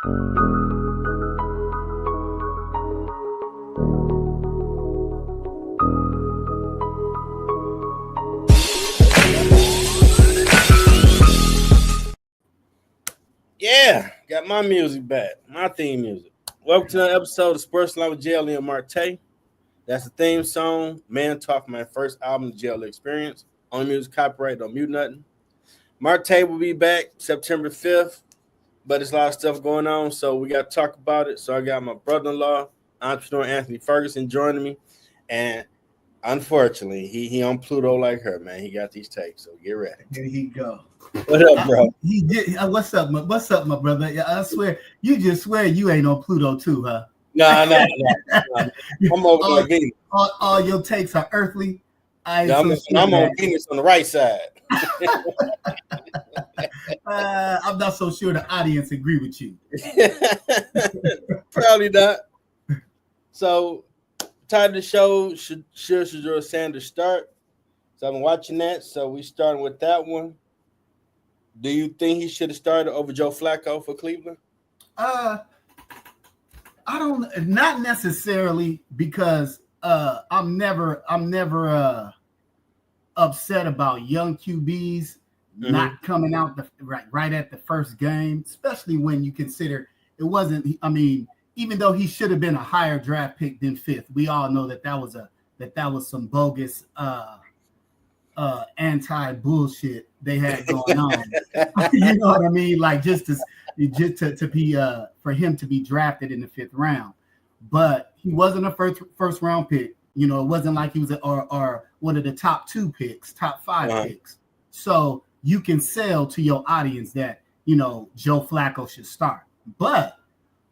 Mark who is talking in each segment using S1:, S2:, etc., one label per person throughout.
S1: Yeah, got my music back, my theme music. Welcome to another episode of Sports Line with JLE Marte. That's the theme song, Man Talk, my first album, the JLE Experience. Only music copyright, don't mute nothing. Marte will be back September 5th, but there's a lot of stuff going on, so we got to talk about it. So I got my brother-in-law, entrepreneur Anthony Ferguson, joining me, and unfortunately, he on Pluto like her, man. He got these takes, so get ready.
S2: Here he go.
S1: What up, bro?
S2: He did. What's up, my brother? I swear, you just swear you ain't on Pluto too, huh?
S1: No. I'm over Venus.
S2: All your takes are earthly.
S1: I'm on Venus on the right side.
S2: I'm not so sure the audience agree with you.
S1: Probably not. So, title of the show, should Shedeur Sanders start? So I've been watching that. So we starting with that one. Do you think he should have started over Joe Flacco for Cleveland?
S2: I don't, not necessarily, because I'm never upset about young QBs not coming out right at the first game, especially when you consider it wasn't. I mean, even though he should have been a higher draft pick than 5th, we all know that was some bogus anti-bullshit they had going on. You know what I mean? Like just to be for him to be drafted in the 5th round, but he wasn't a first round pick. You know, it wasn't like he was or one of the top 2 picks, top 5 picks. So you can sell to your audience that, you know, Joe Flacco should start. But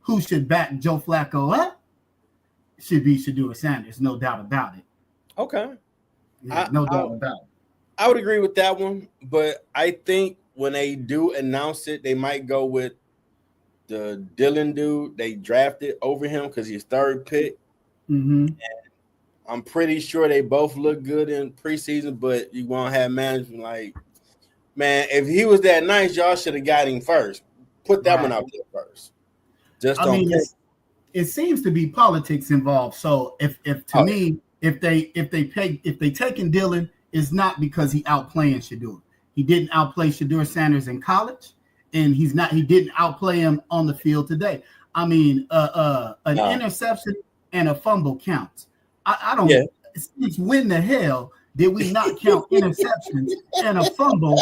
S2: who should back Joe Flacco up? Should be Shedeur Sanders, no doubt about it.
S1: Okay.
S2: Yeah, no doubt about it.
S1: I would agree with that one, but I think when they do announce it, they might go with the Dylan dude they drafted over him because he's 3rd pick.
S2: Mm-hmm.
S1: And I'm pretty sure they both look good in preseason, but you won't have management like, man, if he was that nice, y'all should have got him first. Put that one out there first. Just
S2: I mean, it seems to be politics involved. So if they taking Dylan, it's not because he outplaying Shedeur. He didn't outplay Shedeur Sanders in college, and he didn't outplay him on the field today. I mean, an interception and a fumble counts. I don't. Yeah. Since when the hell did we not count interceptions and a fumble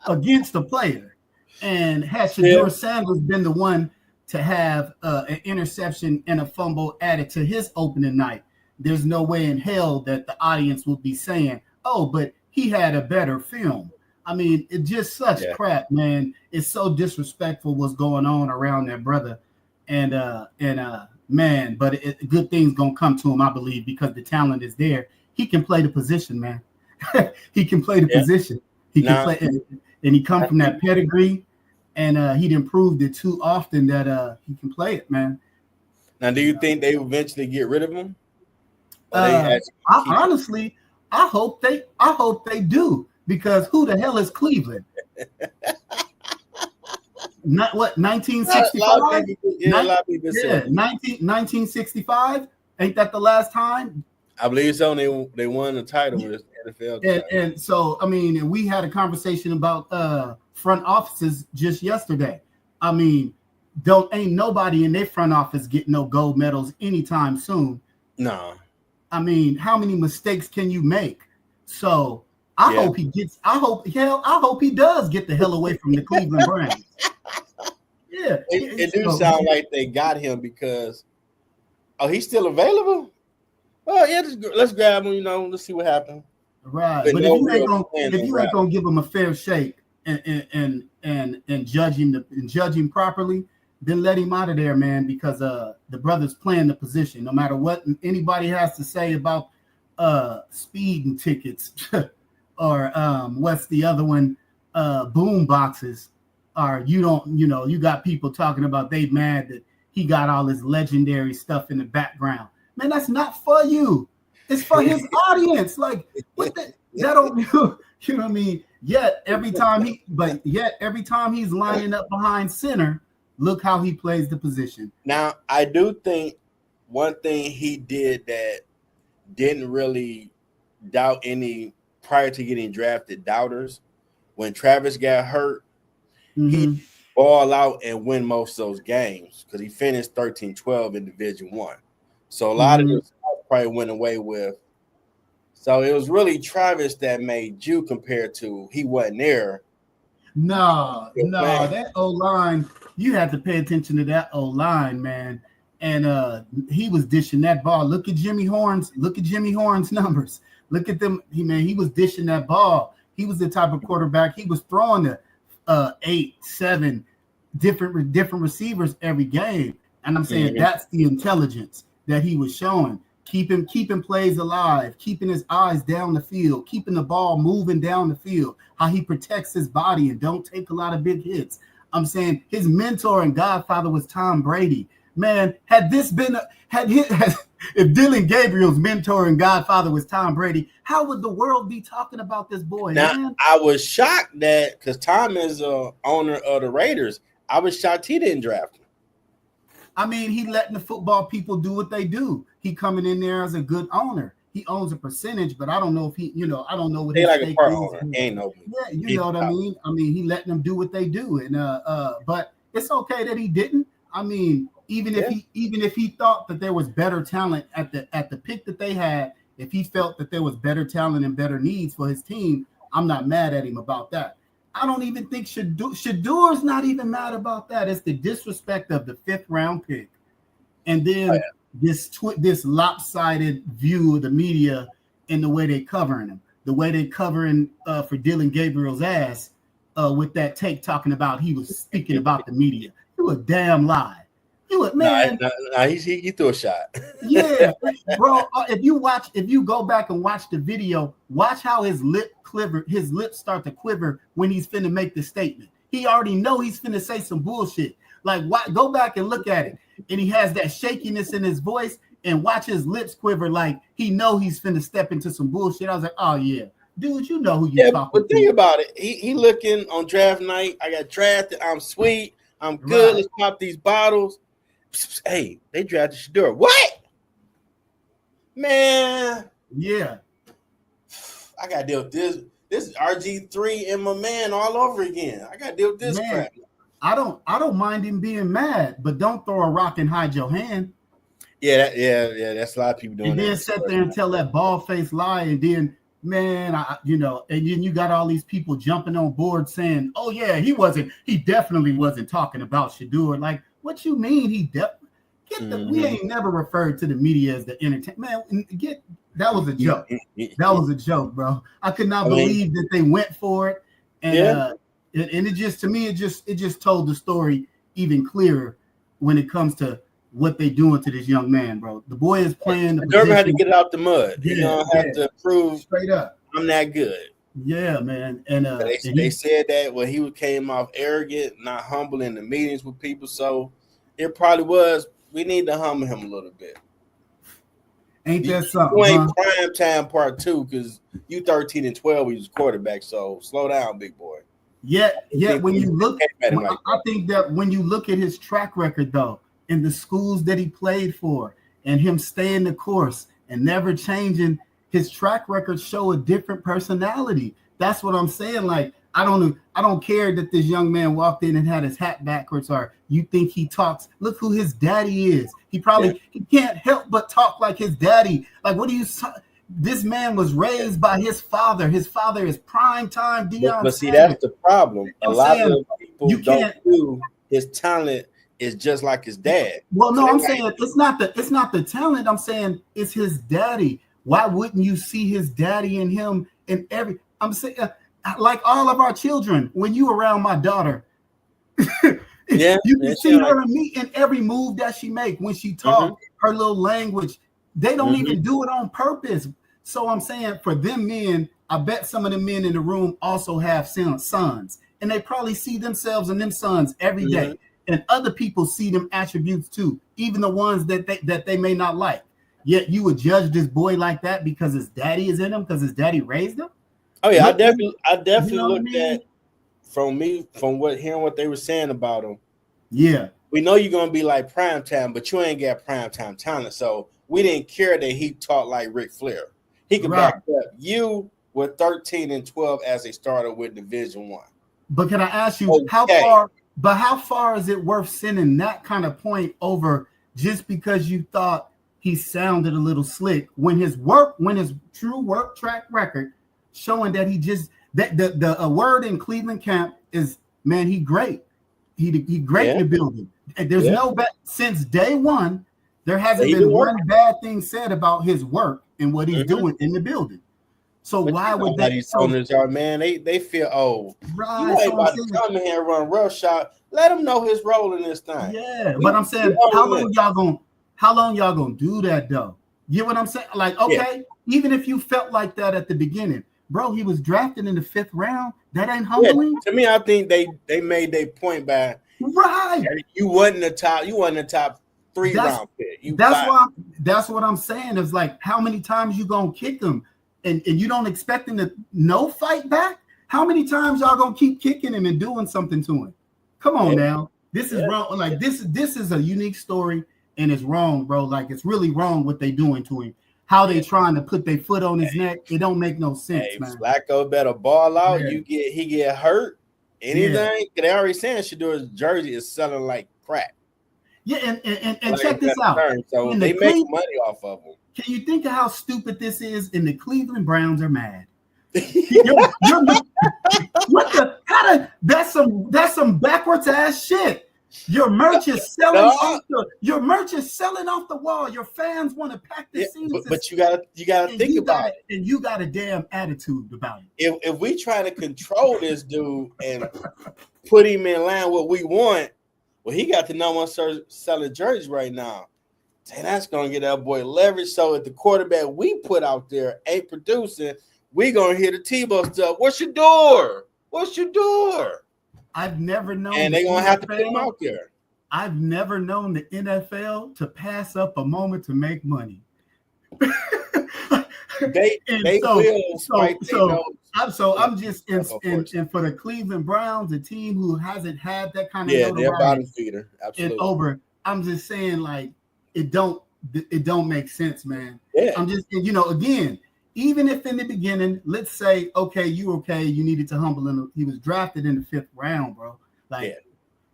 S2: against a player? And had Shedeur Sanders been the one to have an interception and a fumble added to his opening night, there's no way in hell that the audience would be saying, "Oh, but he had a better film." I mean, it's just such crap, man. It's so disrespectful what's going on around that brother, and man, but good things gonna come to him, I believe, because the talent is there. He can play the position, man. He can play the position. He can play, and he come from that pedigree, and he'd improved it too often that he can play it, man.
S1: Now, do you think they eventually get rid of him?
S2: Honestly, I hope they do, because who the hell is Cleveland? Not what 1965? 1965. Ain't that the last time?
S1: I believe so. They won the title with NFL.
S2: And so, I mean, we had a conversation about front offices just yesterday. I mean, ain't nobody in their front office getting no gold medals anytime soon.
S1: No.
S2: I mean, how many mistakes can you make? So I hope he does get the hell away from the Cleveland Browns. Yeah,
S1: it do sound like they got him because he's still available. Well, yeah, let's grab him. You know, let's see what happens.
S2: Right, but if you ain't gonna give him a fair shake and judge him properly, then let him out of there, man. Because the brother's playing the position. No matter what anybody has to say about speeding tickets or what's the other one, boom boxes. Or you got people talking about they mad that he got all this legendary stuff in the background. Man, that's not for you. It's for his audience. Like, what that don't you know what I mean? Yet every time he's lining up behind center, Look how he plays the position.
S1: Now, I do think one thing he did that didn't really doubt any prior to getting drafted doubters. When Travis got hurt, he ball out and win most of those games because he finished 13-12 in Division One. So a lot of this probably went away with. So it was really Travis that made you compared to he wasn't there.
S2: No, that O-line, you had to pay attention to that O-line, man. And he was dishing that ball. Look at Jimmy Horn's numbers. Look at them. He was dishing that ball. He was the type of quarterback. He was throwing the 8, 7 different receivers every game. And I'm saying that's the intelligence that he was showing. Keeping plays alive, keeping his eyes down the field, keeping the ball moving down the field, how he protects his body and don't take a lot of big hits. I'm saying his mentor and godfather was Tom Brady. Man, if Dylan Gabriel's mentor and godfather was Tom Brady, how would the world be talking about this boy?
S1: Now,
S2: man?
S1: I was shocked that because Tom is a owner of the Raiders, I was shocked he didn't draft him.
S2: I mean, he letting the football people do what they do. He coming in there as a good owner. He owns a percentage, but I don't know if he, I don't know what
S1: they
S2: his
S1: like a part
S2: is.
S1: owner. Ain't no.
S2: Yeah, you know what I mean. I mean, he letting them do what they do, and but it's okay that he didn't. I mean, even if he thought that there was better talent at the pick that they had, if he felt that there was better talent and better needs for his team, I'm not mad at him about that. I don't even think Shedeur's not even mad about that. It's the disrespect of the 5th round pick, and then this lopsided view of the media and the way they covering him, the way they covering for Dylan Gabriel's ass with that take talking about he was speaking about the media. You a damn lie. You a man.
S1: He threw a shot.
S2: Yeah, bro. If you go back and watch the video, watch how his lips start to quiver when he's finna make the statement. He already know he's finna say some bullshit. Like, go back and look at it, and he has that shakiness in his voice, and watch his lips quiver like he know he's finna step into some bullshit. I was like, oh yeah, dude, you know who you talking
S1: to. But think about it. He looking on draft night. I got drafted. I'm sweet. I'm good. Right. Let's pop these bottles. Hey, they drafted Shedeur. What? Man.
S2: Yeah.
S1: I got to deal with this. This is RG3 and my man all over again. I got to deal with this crap.
S2: I don't mind him being mad, but don't throw a rock and hide your hand.
S1: Yeah. That's a lot of people doing
S2: and then
S1: that.
S2: Sit there and tell that bald-faced lie, and then, man, and then you got all these people jumping on board saying, oh, yeah, he definitely wasn't talking about Shedeur. Like, what you mean we ain't never referred to the media as the entertainment. Man, that was a joke. That was a joke, bro. I could not believe that they went for it. And and it just, to me, it just told the story even clearer when it comes to what they doing to this young man, bro. The boy is playing.
S1: Durban had to get it out the mud. He gonna have to prove
S2: straight up
S1: I'm that good.
S2: Yeah, man. And
S1: they said that when he came off arrogant, not humble in the meetings with people. So it probably was. We need to humble him a little bit.
S2: Ain't that something?
S1: You ain't prime time part 2 because you 13-12. He was quarterback. So slow down, big boy.
S2: Yeah. When you look, I think that when you look at his track record, though, in the schools that he played for, and him staying the course and never changing, his track record show a different personality. That's what I'm saying. Like, I don't care that this young man walked in and had his hat backwards, or you think he talks. Look who his daddy is. He can't help but talk like his daddy. Like, what do you? This man was raised by his father. His father is prime time Deion.
S1: But see, that's the problem. A lot of people don't do. His talent is just like his dad.
S2: Well, no, I'm saying it's not the talent. I'm saying it's his daddy. Why wouldn't you see his daddy in him in every? I'm saying, like all of our children. When you around my daughter, you can see her and me in every move that she make. When she talk, her little language, they don't even do it on purpose. So I'm saying, for them men, I bet some of the men in the room also have sons, and they probably see themselves in them sons every day. And other people see them attributes too, even the ones that they may not like. Yet you would judge this boy like that because his daddy is in him, because his daddy raised him.
S1: Oh yeah, I definitely looked at from hearing what they were saying about him.
S2: Yeah.
S1: We know you're gonna be like prime time, but you ain't got prime time talent. So we didn't care that he talked like Ric Flair. He could back up you with 13-12 as a starter with Division One.
S2: But can I ask you how far? But how far is it worth sending that kind of point over just because you thought he sounded a little slick when his true work track record showing that he just the word in Cleveland camp is, man, he great. He great in the building. There's no since day one, there hasn't been one bad thing said about his work and what he's doing in the building. So why would they?
S1: These owners are, man, they feel,
S2: right.
S1: You ain't about to come in here and run rough shot. Let him know his role in this thing.
S2: Yeah, but I'm saying, how long y'all gonna do that though? You know what I'm saying? Like, okay, even if you felt like that at the beginning, bro, he was drafted in the 5th round. That ain't humbling.
S1: To me, I think they made their point by you wasn't the top 3 round pick.
S2: That's what I'm saying. Is like, how many times you gonna kick him, and you don't expect him to no fight back? How many times y'all gonna keep kicking him and doing something to him? Come on now, this is wrong. Like this is a unique story, and it's wrong, bro. Like it's really wrong what they doing to him. How they trying to put their foot on his neck? It don't make no sense, man.
S1: Flacco better ball out. He get hurt. Anything? They already saying Shedeur's jersey is selling like crap.
S2: Yeah, and check this out.
S1: So they make money off of them.
S2: Can you think of how stupid this is? And the Cleveland Browns are mad. That's some backwards ass shit. Your merch is selling off the wall. Your fans want to pack the seats.
S1: But you gotta think about it.
S2: And you got a damn attitude about it.
S1: If we try to control this dude and put him in line what we want, well, he got the number one selling jerseys right now. And that's gonna get that boy leverage. So if the quarterback we put out there ain't producing, we gonna hear the Tebow stuff. What's your door? What's your door?
S2: I've never known,
S1: and they're gonna have to put him out there.
S2: I've never known the NFL to pass up a moment to make money. I'm just and for the Cleveland Browns, a team who hasn't had that kind of
S1: they're bottom feeder. Absolutely.
S2: I'm just saying, like, it don't make sense, man.
S1: Yeah.
S2: I'm just, again, even if in the beginning, let's say, you needed to humble him. He was drafted in the 5th round, bro. Like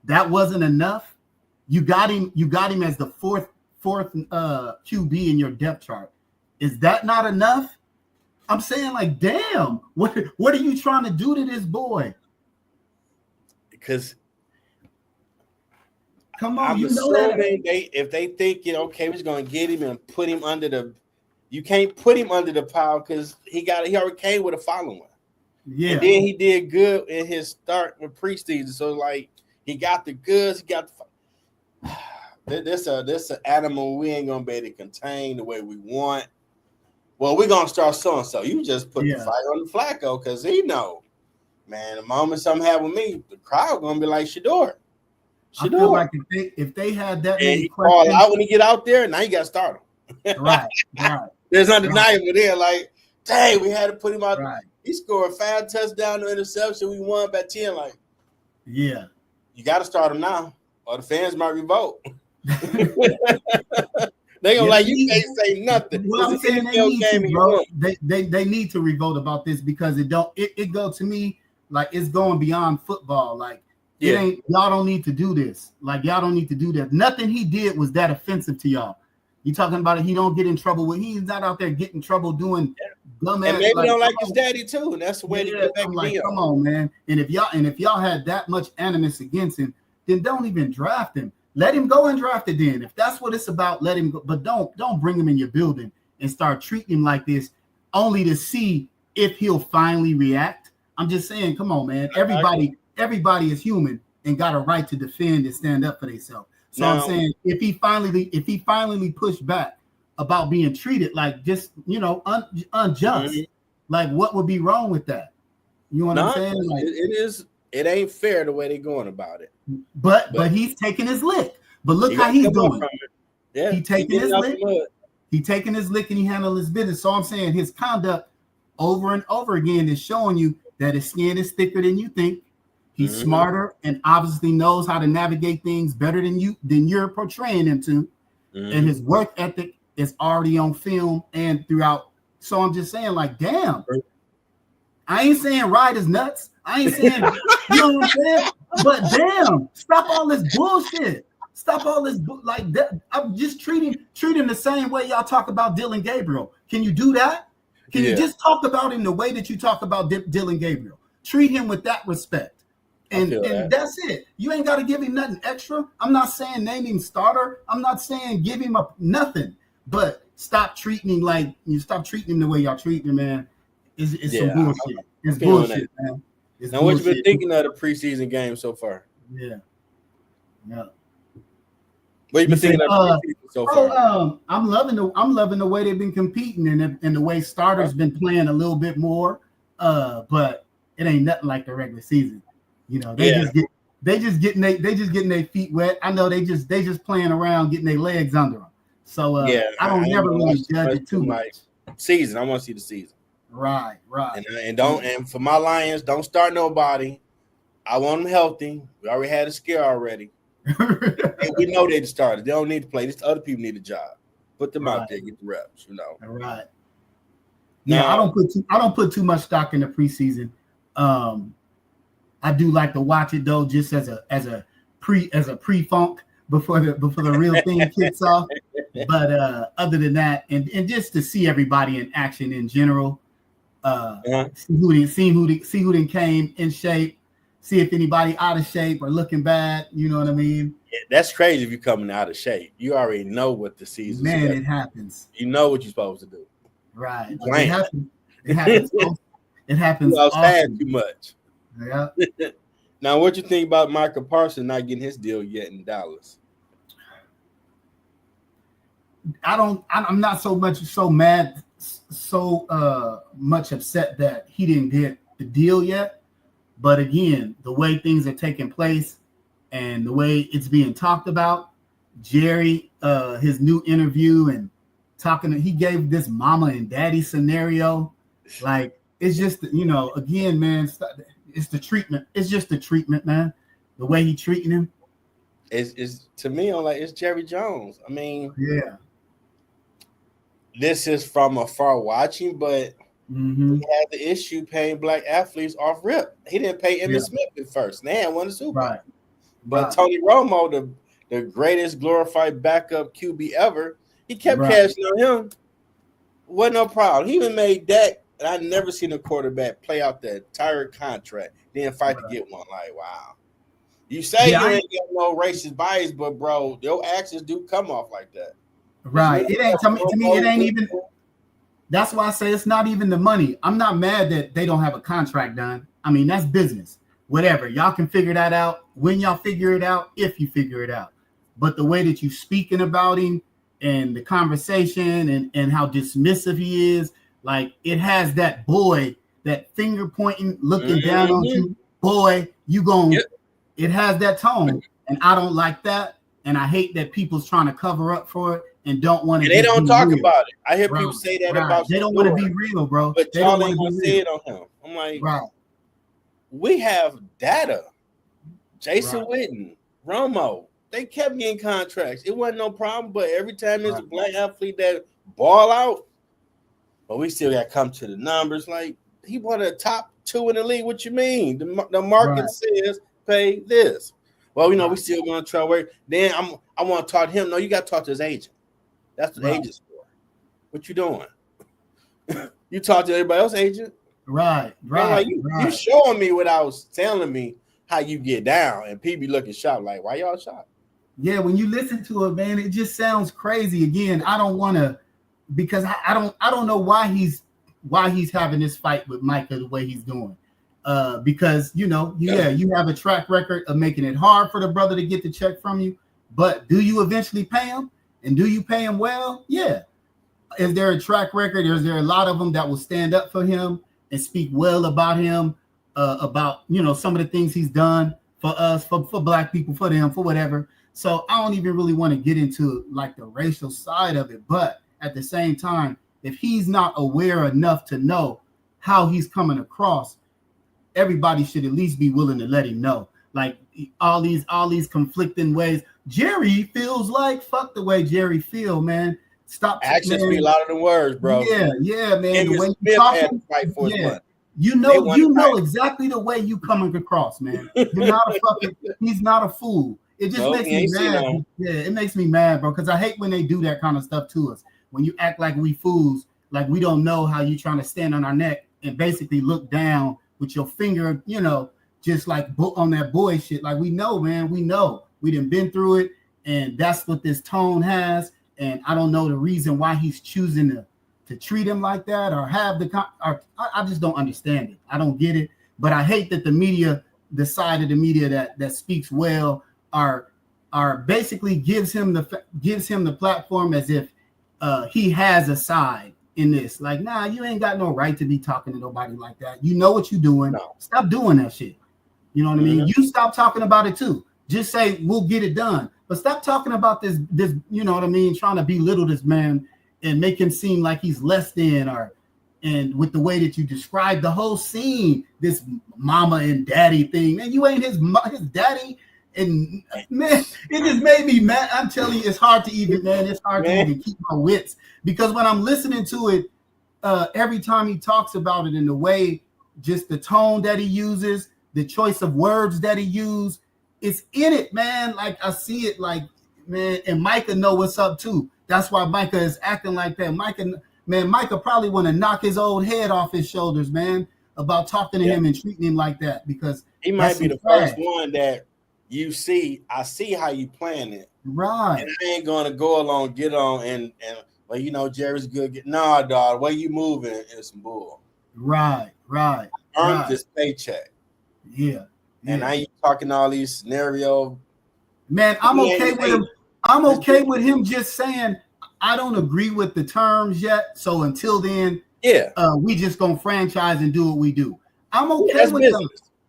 S2: that wasn't enough. You got him as the fourth QB in your depth chart. Is that not enough? I'm saying, like, damn, what are you trying to do to this boy?
S1: Because
S2: come on,
S1: I'm assuming if they think, we're just gonna get him and put him under the. You can't put him under the pile because he already came with a following.
S2: Yeah.
S1: And then he did good in his start with preseason. So like he got the goods, he got this an animal we ain't gonna be able to contain the way we want. Well, we're gonna start so-and-so. You just put the fire on the Flacco because he know, man, the moment something happened with me, the crowd gonna be like Shedeur.
S2: I feel like if they had that
S1: many questions, out when he get out there, now you gotta start him.
S2: Right.
S1: There's undeniable there. Like, dang, we had to put him out.
S2: Right.
S1: He scored 5 touchdowns, no interception. We won by 10. Like,
S2: you
S1: got to start him now, or the fans might revolt. They gonna you can't say nothing.
S2: Well, I'm saying they need to revolt about this because it go to me like it's going beyond football. Like it ain't, y'all don't need to do this. Like y'all don't need to do that. Nothing he did was that offensive to y'all. You talking about it? He don't get in trouble with. He's not out there getting in trouble doing dumb ass.
S1: And maybe don't like his daddy too. And that's the way to get back.
S2: Like, come on, man. And if y'all had that much animus against him, then don't even draft him. Let him go and draft it. Then, if that's what it's about, let him go. But don't bring him in your building and start treating him like this, only to see if he'll finally react. I'm just saying, come on, man. Everybody is human and got a right to defend and stand up for themselves. So I'm saying if he finally pushed back about being treated like just unjust, like what would be wrong with that? You know what I'm saying? Like,
S1: it ain't fair the way they're going about it.
S2: But he's taking his lick. But look how he's doing.
S1: Yeah,
S2: he taking his lick. He taking his lick and he handling his business. So I'm saying his conduct over and over again is showing you that his skin is thicker than you think. He's smarter and obviously knows how to navigate things better than you're portraying him to. And his work ethic is already on film and throughout. So I'm just saying, like, damn. I ain't saying Ride is nuts. I ain't saying, you know what I'm saying? But damn, stop all this bullshit. Stop all this like that. I'm just treating the same way y'all talk about Dylan Gabriel. Can you do that? Can you just talk about him the way that you talk about Dylan Gabriel? Treat him with that respect. And that's it. You ain't got to give him nothing extra. I'm not saying name him starter. I'm not saying give him nothing. But stop treating him the way y'all treat him, man. It's some bullshit. It's bullshit, man.
S1: Now, what you been thinking of the preseason game so far?
S2: Yeah.
S1: What you been thinking of the preseason so far?
S2: I'm loving the way they've been competing and the way starters been playing a little bit more. But it ain't nothing like the regular season. You know, they just getting their feet wet. I know they just playing around, getting their legs under them. So I don't never really judge it too much.
S1: Season, I want to see the season.
S2: Right.
S1: And for my Lions, don't start nobody. I want them healthy. We already had a scare already. And we know they started. They don't need to play. These other people need a job. Put them out there, get the reps. You know.
S2: All right. Yeah, I don't put too much stock in the preseason. I do like to watch it though, just as a pre-funk before the real thing kicks off. But other than that, and just to see everybody in action in general, see who didn't came in shape, see if anybody out of shape or looking bad. You know what I mean?
S1: Yeah, that's crazy if you're coming out of shape. You already know what the season.
S2: Man, it happens.
S1: You know what you're supposed to do.
S2: Right. It happens. It happens.
S1: I was saying too much.
S2: Yeah.
S1: Now, what you think about Michael Parsons not getting his deal yet in Dallas?
S2: I'm not so much upset that he didn't get the deal yet. But again, the way things are taking place and the way it's being talked about, Jerry, his new interview and he gave this mama and daddy scenario. Like, it's just, again, man, it's the treatment. It's just the treatment, man. The way he treating him.
S1: Is to me, I'm like, it's Jerry Jones. I mean,
S2: yeah.
S1: This is from afar watching, but he had the issue paying black athletes off rip. He didn't pay Emmitt Smith at first. Now won the Super Bowl.
S2: Right.
S1: But Tony Romo, the greatest glorified backup QB ever, he kept cashing on him. Wasn't no problem. He even made Dak. And I never seen a quarterback play out the entire contract, then fight to get one. Like, wow. You say you ain't got no racist bias, but bro, your actions do come off like that.
S2: Right. It ain't to me, it ain't even. That's why I say it's not even the money. I'm not mad that they don't have a contract done. I mean, that's business. Whatever. Y'all can figure that out when y'all figure it out, if you figure it out. But the way that you speaking about him and the conversation and how dismissive he is, like, it has that boy, that finger pointing, looking down on you, boy, you going. It has that tone, and I don't like that, and I hate that people's trying to cover up for it and don't want to.
S1: And they don't talk about it. I hear people say that about.
S2: They don't want to be real, bro.
S1: But y'all ain't gonna say it on him. I'm like, we have data. Jason Witten, Romo, they kept getting contracts. It wasn't no problem, but every time there's a black athlete that ball out. But we still got to come to the numbers. Like, he won a top 2 in the league. What you mean? The market says pay this. Well, we still going to try work. Then I want to talk to him. No, you got to talk to his agent. That's what the agent's for. What you doing? You talk to everybody else's agent.
S2: Right.
S1: Like, you showing me without telling me how you get down, and people be looking shocked. Like, why y'all shocked?
S2: Yeah, when you listen to it, man, it just sounds crazy. Again, I don't want to. Because I don't know why he's having this fight with Micah the way he's doing. Because you have a track record of making it hard for the brother to get the check from you. But do you eventually pay him? And do you pay him well? Yeah. Is there a track record? Is there a lot of them that will stand up for him and speak well about him, about some of the things he's done for us, for black people, for them, for whatever. So I don't even really want to get into like the racial side of it, but at the same time, if he's not aware enough to know how he's coming across, everybody should at least be willing to let him know. Like all these conflicting ways. Jerry feels like fuck the way Jerry feel, man. Stop.
S1: Actions speak louder than words, bro.
S2: Yeah, man. The way you
S1: Smith
S2: talk,
S1: had to fight for his money.
S2: You know exactly the way you coming across, man. You're not a fucking. He's not a fool. It just makes me mad. Yeah, it makes me mad, bro. Because I hate when they do that kind of stuff to us. When you act like we fools, like we don't know how you trying to stand on our neck and basically look down with your finger, just like on that boy shit. Like we know, man. We know. We done been through it, and that's what this tone has. And I don't know the reason why he's choosing to treat him like that or have I just don't understand it. I don't get it. But I hate that the media, the side of the media that speaks well, are basically gives him the platform as if he has a side in this. Like, nah, you ain't got no right to be talking to nobody like that. You know what you're doing. No. Stop doing that shit. You know what I mean? You stop talking about it too. Just say we'll get it done. But stop talking about this, you know what I mean, trying to belittle this man and make him seem like he's less than, and with the way that you describe the whole scene, this mama and daddy thing, man, you ain't his daddy. And man, it just made me mad. I'm telling you, it's hard to even keep my wits, because when I'm listening to it, every time he talks about it in the way, just the tone that he uses, the choice of words that he uses, it's in it, man. Like I see it, like, man, and Micah know what's up too. That's why Micah is acting like that. Micah probably want to knock his old head off his shoulders, man, about talking to him and treating him like that, because
S1: he might be the first one that you see. I see how you plan it,
S2: right?
S1: And I ain't gonna go along, get on, and well, Jerry's good. Nah, dog, way you moving is some bull.
S2: Right.
S1: Earned this paycheck.
S2: Yeah.
S1: And now you talking all these scenarios.
S2: Man, I'm okay with him. I'm okay with him just saying, I don't agree with the terms yet. So until then, we just gonna franchise and do what we do. I'm okay with them.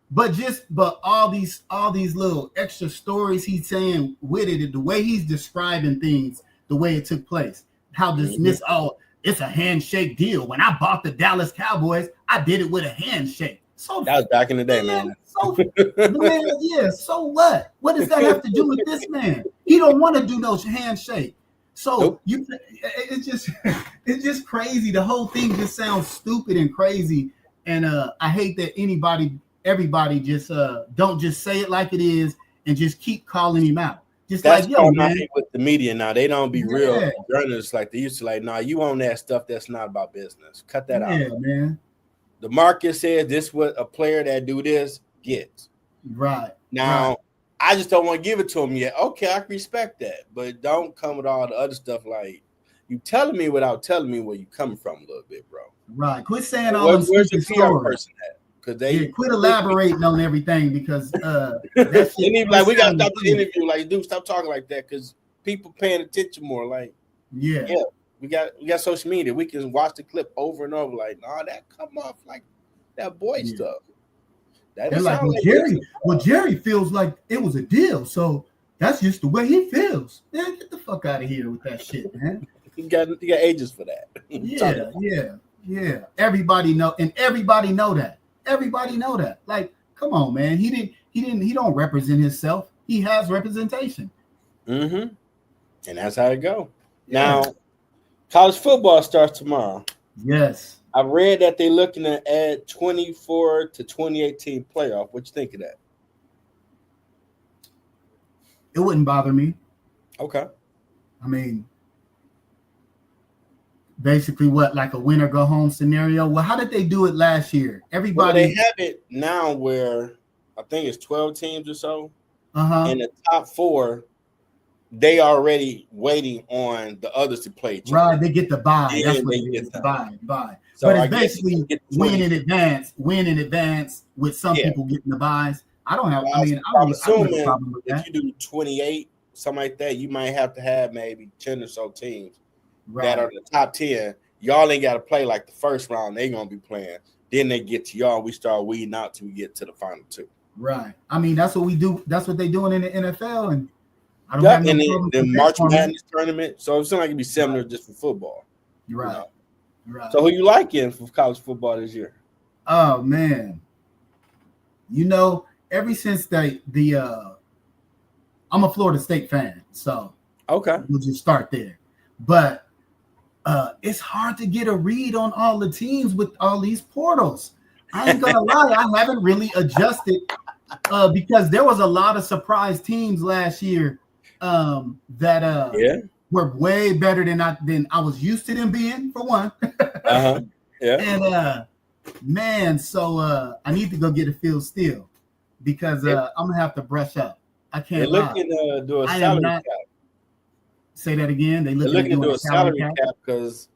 S2: But all these little extra stories he's saying with it, the way he's describing things, the way it took place, how dismiss it's a handshake deal. When I bought the Dallas Cowboys, I did it with a handshake. So
S1: that was back in the day, man.
S2: So what? What does that have to do with this man? He don't want to do no handshake. So it's just crazy. The whole thing just sounds stupid and crazy. And I hate that everybody just don't just say it like it is and just keep calling him out. Just
S1: that's
S2: like, yo, man.
S1: With the media now, they don't be real journalists like they used to. Like, nah, you own that stuff that's not about business. Cut that out.
S2: Yeah, man.
S1: The market says this what a player that do this gets.
S2: Right.
S1: Now, I just don't want to give it to him yet. Okay, I can respect that. But don't come with all the other stuff like you telling me without telling me where you coming from a little bit, bro.
S2: Right. Quit saying all them
S1: where's the PR
S2: stories.
S1: person at? Because they
S2: quit elaborating on everything, because
S1: that shit, like we gotta stop the interview. Like, dude, stop talking like that, because people paying attention more. Like, we got social media. We can watch the clip over and over. Like, nah, that come off like that boy stuff.
S2: They're like, Jerry feels like it was a deal, so that's just the way he feels. Man, get the fuck out of here with that shit, man.
S1: you got ages for that.
S2: Yeah. Everybody know, and everybody know that. Everybody know that. Like, come on, man. He don't represent himself. He has representation.
S1: And that's how it go. Now, college football starts tomorrow.
S2: Yes.
S1: I read that they're looking to add 24 to 28 team playoff. What you think of that?
S2: It wouldn't bother me.
S1: Okay.
S2: I mean, basically what, like a win or go home scenario? Well, how did they do it last year? Everybody
S1: they have it now where I think it's 12 teams or so. And the top 4, they already waiting on the others to play.
S2: Right, they get the bye. That's what it is. Bye. So but it's basically win in advance with some people getting the buys. I don't have. I mean, I'm assuming
S1: a problem with that. If you do 28, something like that, you might have to have maybe 10 or so teams that are the top 10. Y'all ain't got to play like the first round. They gonna be playing. Then they get to y'all. We start weeding out till we get to the final 2.
S2: Right. I mean, that's what we do. That's what they doing in the NFL, and I don't have no problem
S1: the March Madness tournament. So it seems like it'd be similar just for football.
S2: Right.
S1: You know?
S2: Right.
S1: So who you liking for college football this year?
S2: Oh man, ever since I'm a Florida State fan, so
S1: okay,
S2: we'll just start there. But it's hard to get a read on all the teams with all these portals. I ain't gonna lie, I haven't really adjusted because there was a lot of surprise teams last year that were way better than I was used to them being, for one.
S1: Yeah.
S2: And man, so I need to go get a feel still because I'm gonna have to brush up. I can't.
S1: They're looking to do a salary cap.
S2: Say that again. They're looking
S1: to do a salary cap because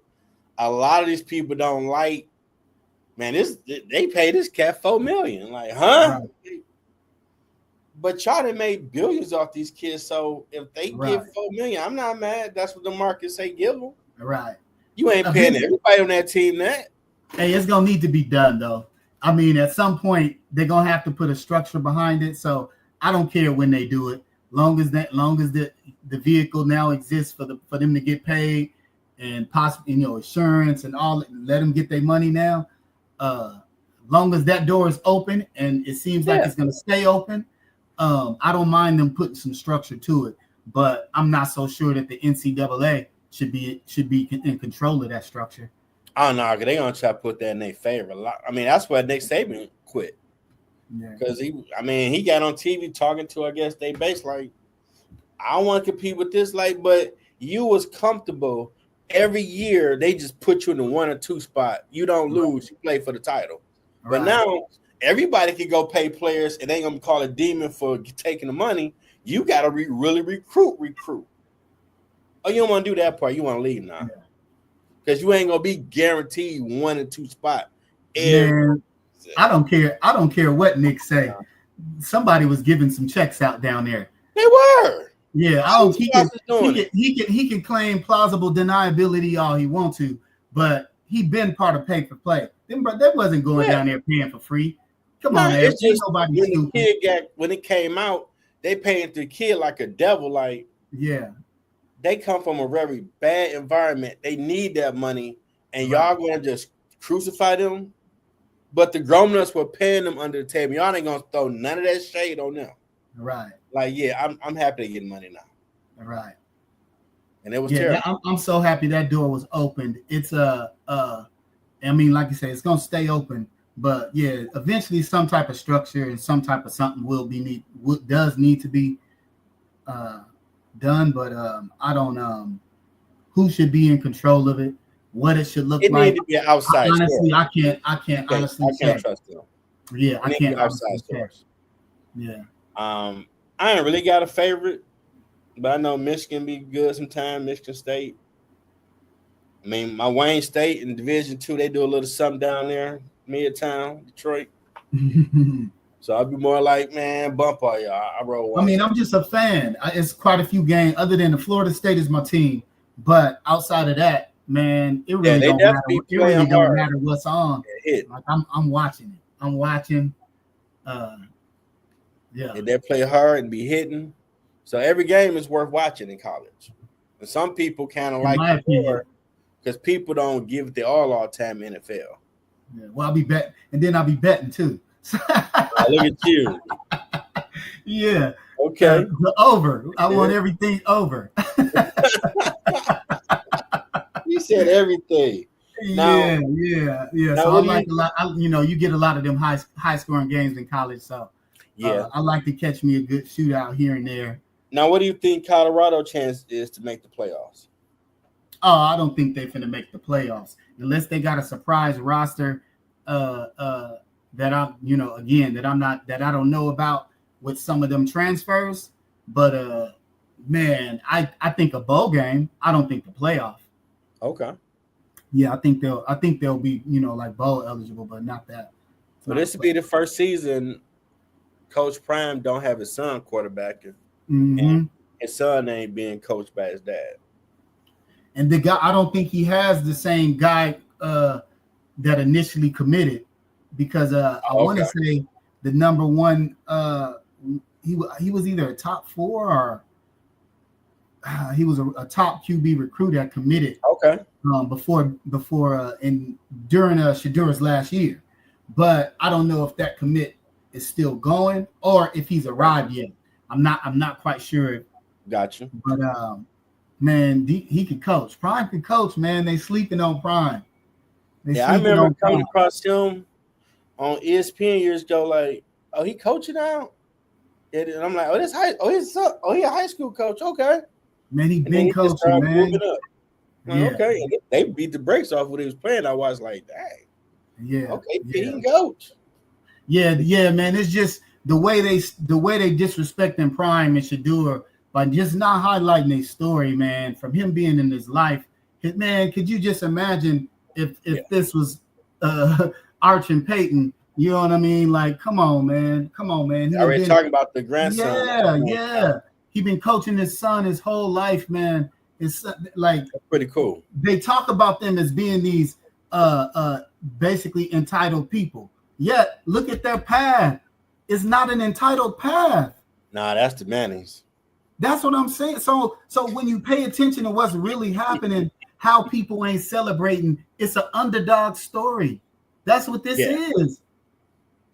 S1: a lot of these people don't like. Man, they pay this cat $4 million. Like, huh? Right. But y'all done made billions off these kids. So if they give $4 million, I'm not mad. That's what the market say give them.
S2: Right.
S1: You ain't paying everybody on that team that.
S2: Hey, it's gonna need to be done though. I mean, at some point they're gonna have to put a structure behind it. So I don't care when they do it, long as the vehicle now exists for them to get paid and possibly insurance and all. Let them get their money now. Long as that door is open and it seems like it's gonna stay open, I don't mind them putting some structure to it. But I'm not so sure that the NCAA should be in control of that structure.
S1: Oh no, they're gonna try to put that in their favor a lot. I mean, that's why Nick Saban quit. Because he got on TV talking to, I guess, they base like, I don't want to compete with this, but you was comfortable every year. They just put you in the 1 or 2 spot. You don't lose, you play for the title. But now everybody can go pay players and they ain't gonna call a demon for taking the money. You gotta really recruit. Oh, you don't want to do that part. You want to leave now. Because you ain't gonna be guaranteed 1 or 2 spot.
S2: Man, I don't care what Nick say. Somebody was giving some checks out down there.
S1: They were.
S2: Yeah, he can claim plausible deniability all he wants to, but he been part of pay for play. That wasn't going down there paying for free. Come on, man.
S1: It's just when it came out, they paying the kid like a devil. Like, they come from a very bad environment. They need that money, and y'all gonna just crucify them. But the grown-ups were paying them under the table. Y'all ain't gonna throw none of that shade on them. Right. Like, I'm happy to get money now.
S2: Right.
S1: And it was terrible.
S2: I'm so happy that door was opened. It's I mean, like you say, it's gonna stay open. But eventually some type of structure and some type of something does need to be done. But I don't who should be in control of it. What it should look like.
S1: It need to be an outside.
S2: Honestly, I can't honestly say. I can't trust them. Yeah, I can't
S1: outside
S2: stores. Yeah.
S1: I ain't really got a favorite, but I know Michigan be good sometime. Michigan State. I mean, my Wayne State in Division II, they do a little something down there, Midtown, Detroit. So I'd be more like, man, bump all y'all. I roll.
S2: I mean, I'm just a fan. It's quite a few games. Other than the Florida State is my team, but outside of that. Man, it really don't matter. It really don't matter what's on. Like I'm watching it. I'm watching.
S1: And they play hard and be hitting. So every game is worth watching in college. And some people kind of like it more because people don't give it the all time in NFL.
S2: Yeah, well, I'll be betting, and then I'll be betting too.
S1: Look at you.
S2: Yeah.
S1: Okay.
S2: The over. I want everything over.
S1: You said everything.
S2: Yeah. So I like a lot. You get a lot of them high scoring games in college. So I like to catch me a good shootout here and there.
S1: Now, what do you think Colorado chance is to make the playoffs?
S2: Oh, I don't think they're finna make the playoffs unless they got a surprise roster that I don't know about with some of them transfers. But man, I think a bowl game. I don't think the playoff.
S1: Okay.
S2: Yeah, I think they'll be, like bowl eligible, but not that.
S1: So this will be the first season Coach Prime don't have his son quarterbacking.
S2: Mm-hmm.
S1: And his son ain't being coached by his dad.
S2: And the guy, I don't think he has the same guy that initially committed because I want to say the number one he was either a top 4 or he was a top QB recruit that committed.
S1: Okay.
S2: Before and during Shedeur's last year, but I don't know if that commit is still going or if he's arrived yet. I'm not quite sure.
S1: Gotcha.
S2: But man, he could coach. Prime could coach, man. They sleeping on Prime.
S1: I remember coming across him on ESPN years ago, like, oh, he coaching now? And I'm like, he a high school coach. Okay.
S2: Man, he been coaching, man.
S1: Like, okay. And they beat the brakes off when he was playing. I was like, dang.
S2: Yeah.
S1: Okay, he can coach.
S2: Yeah, man. It's just the way they disrespecting Prime and Shedeur by just not highlighting their story, man, from him being in his life. Man, could you just imagine if this was Arch and Peyton? You know what I mean? Like, come on, man.
S1: He already talking about the grandson.
S2: Yeah. He been coaching his son his whole life, man. It's like
S1: that's pretty cool.
S2: They talk about them as being these basically entitled people. Yet look at their path. It's not an entitled path.
S1: Nah, that's the Mannings.
S2: That's what I'm saying. So when you pay attention to what's really happening, how people ain't celebrating, it's an underdog story. That's what this is.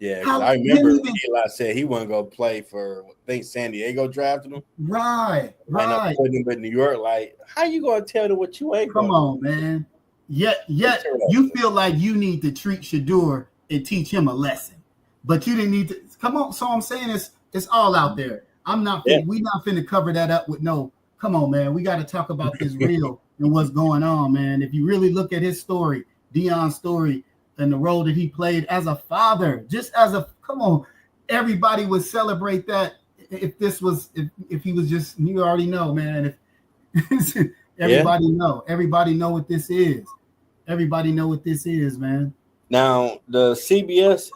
S1: Yeah, I remember Eli said he wasn't gonna play for, I think San Diego drafted him.
S2: Right.
S1: Putting him in New York. Like, how you gonna tell them what you ain't?
S2: Come on, man. Yet you feel like you need to treat Shedeur and teach him a lesson, but you didn't need to. Come on. So I'm saying it's all out there. We not finna cover that up with no. Come on, man. We got to talk about this real and what's going on, man. If you really look at his story, Deion's story, and the role that he played as a father, come on, everybody would celebrate that if he was just, you already know, man. If everybody know what this is. Everybody know what this is, man.
S1: Now the CBS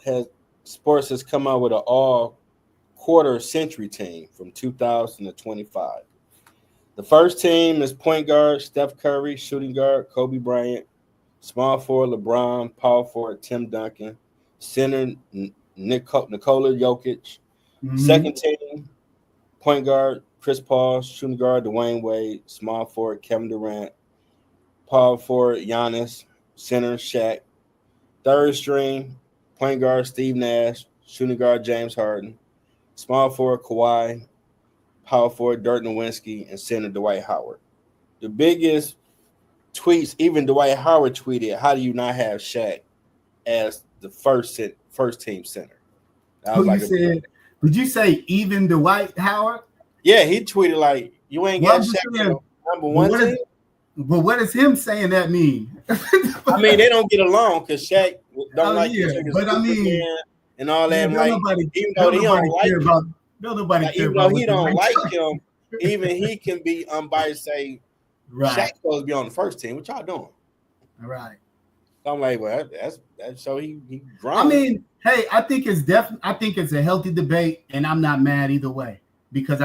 S1: Sports has come out with an all quarter century team from 2000 to 25. The first team is point guard Steph Curry, shooting guard Kobe Bryant, small forward LeBron, power forward Tim Duncan, center Nikola Jokic. Mm-hmm. Second team, point guard Chris Paul, shooting guard Dwayne Wade, small forward Kevin Durant, power forward Giannis, center Shaq. Third string, point guard Steve Nash, shooting guard James Harden, small forward Kawhi, power forward Dirk Nowitzki, and center Dwight Howard. The biggest tweets, even Dwight Howard tweeted, "How do you not have Shaq as the first team center?"
S2: Did you say even Dwight Howard?
S1: Yeah, he tweeted like, "You ain't got Shaq number one team."
S2: But what does him saying that mean?
S1: I mean, they don't get along because Shaq don't like his
S2: but I mean,
S1: and all that.
S2: Like,
S1: even though he don't like him,
S2: even though
S1: he don't like him, even he can be unbiased. Say, Shaq supposed to be on the first team. What y'all doing?
S2: All right.
S1: So I'm like, well, that's so he grown.
S2: I mean, hey, I think it's a healthy debate, and I'm not mad either way because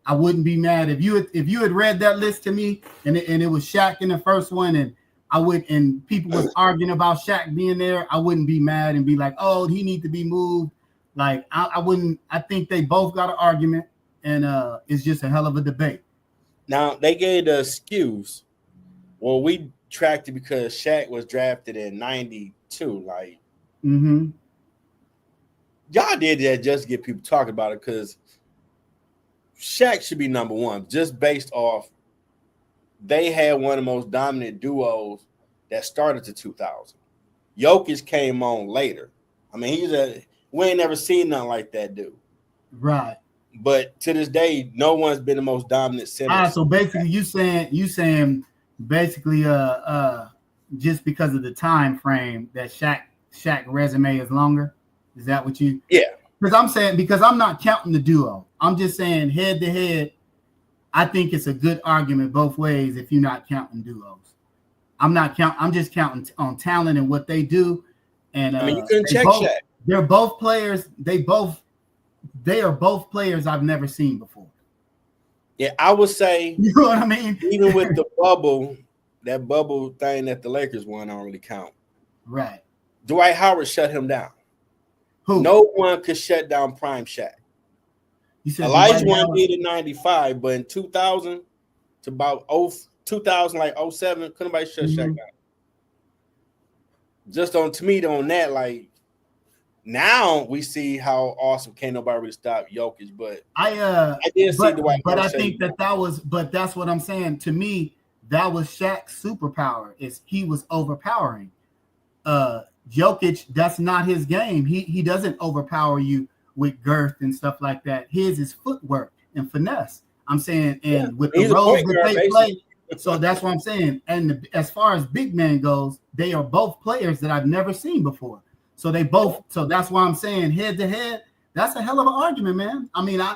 S2: I wouldn't be mad if you had read that list to me and it was Shaq in the first one and people was arguing about Shaq being there, I wouldn't be mad and be like, oh, he need to be moved. Like I wouldn't. I think they both got an argument, and it's just a hell of a debate.
S1: Now they gave the excuse. Well, we tracked it because Shaq was drafted in '92. Like, y'all did that just to get people talking about it because Shaq should be number one, just based off they had one of the most dominant duos that started to 2000. Jokic came on later. I mean, we ain't never seen nothing like that dude.
S2: Right.
S1: But to this day, no one's been the most dominant center.
S2: So basically you saying basically just because of the time frame that Shaq resume is longer. Is that what you?
S1: Yeah.
S2: Because I'm not counting the duo. I'm just saying head to head, I think it's a good argument both ways if you're not counting duos. I'm just counting on talent and what they do. And
S1: I mean, you couldn't check Shaq.
S2: They're both players. They are both players I've never seen before.
S1: Yeah, I would say.
S2: You know what I mean?
S1: Even with the bubble, that bubble thing that the Lakers won, I don't really count.
S2: Right.
S1: Dwight Howard shut him down.
S2: Who?
S1: No one could shut down Prime Shaq. Elijah one did in 95, but in 2000 to about 2000, like 07, couldn't nobody shut Shaq down. Just on that, like, now we see how awesome can't nobody really stop Jokic. But
S2: I
S1: did see the white.
S2: But I think that was. But that's what I'm saying. To me, that was Shaq's superpower. Is he was overpowering. Jokic, that's not his game. He doesn't overpower you with girth and stuff like that. His is footwork and finesse. I'm saying, and with the roles that they play. So that's what I'm saying. And as far as big man goes, they are both players that I've never seen before. So they both. So that's why I'm saying head to head. That's a hell of an argument, man. I mean, I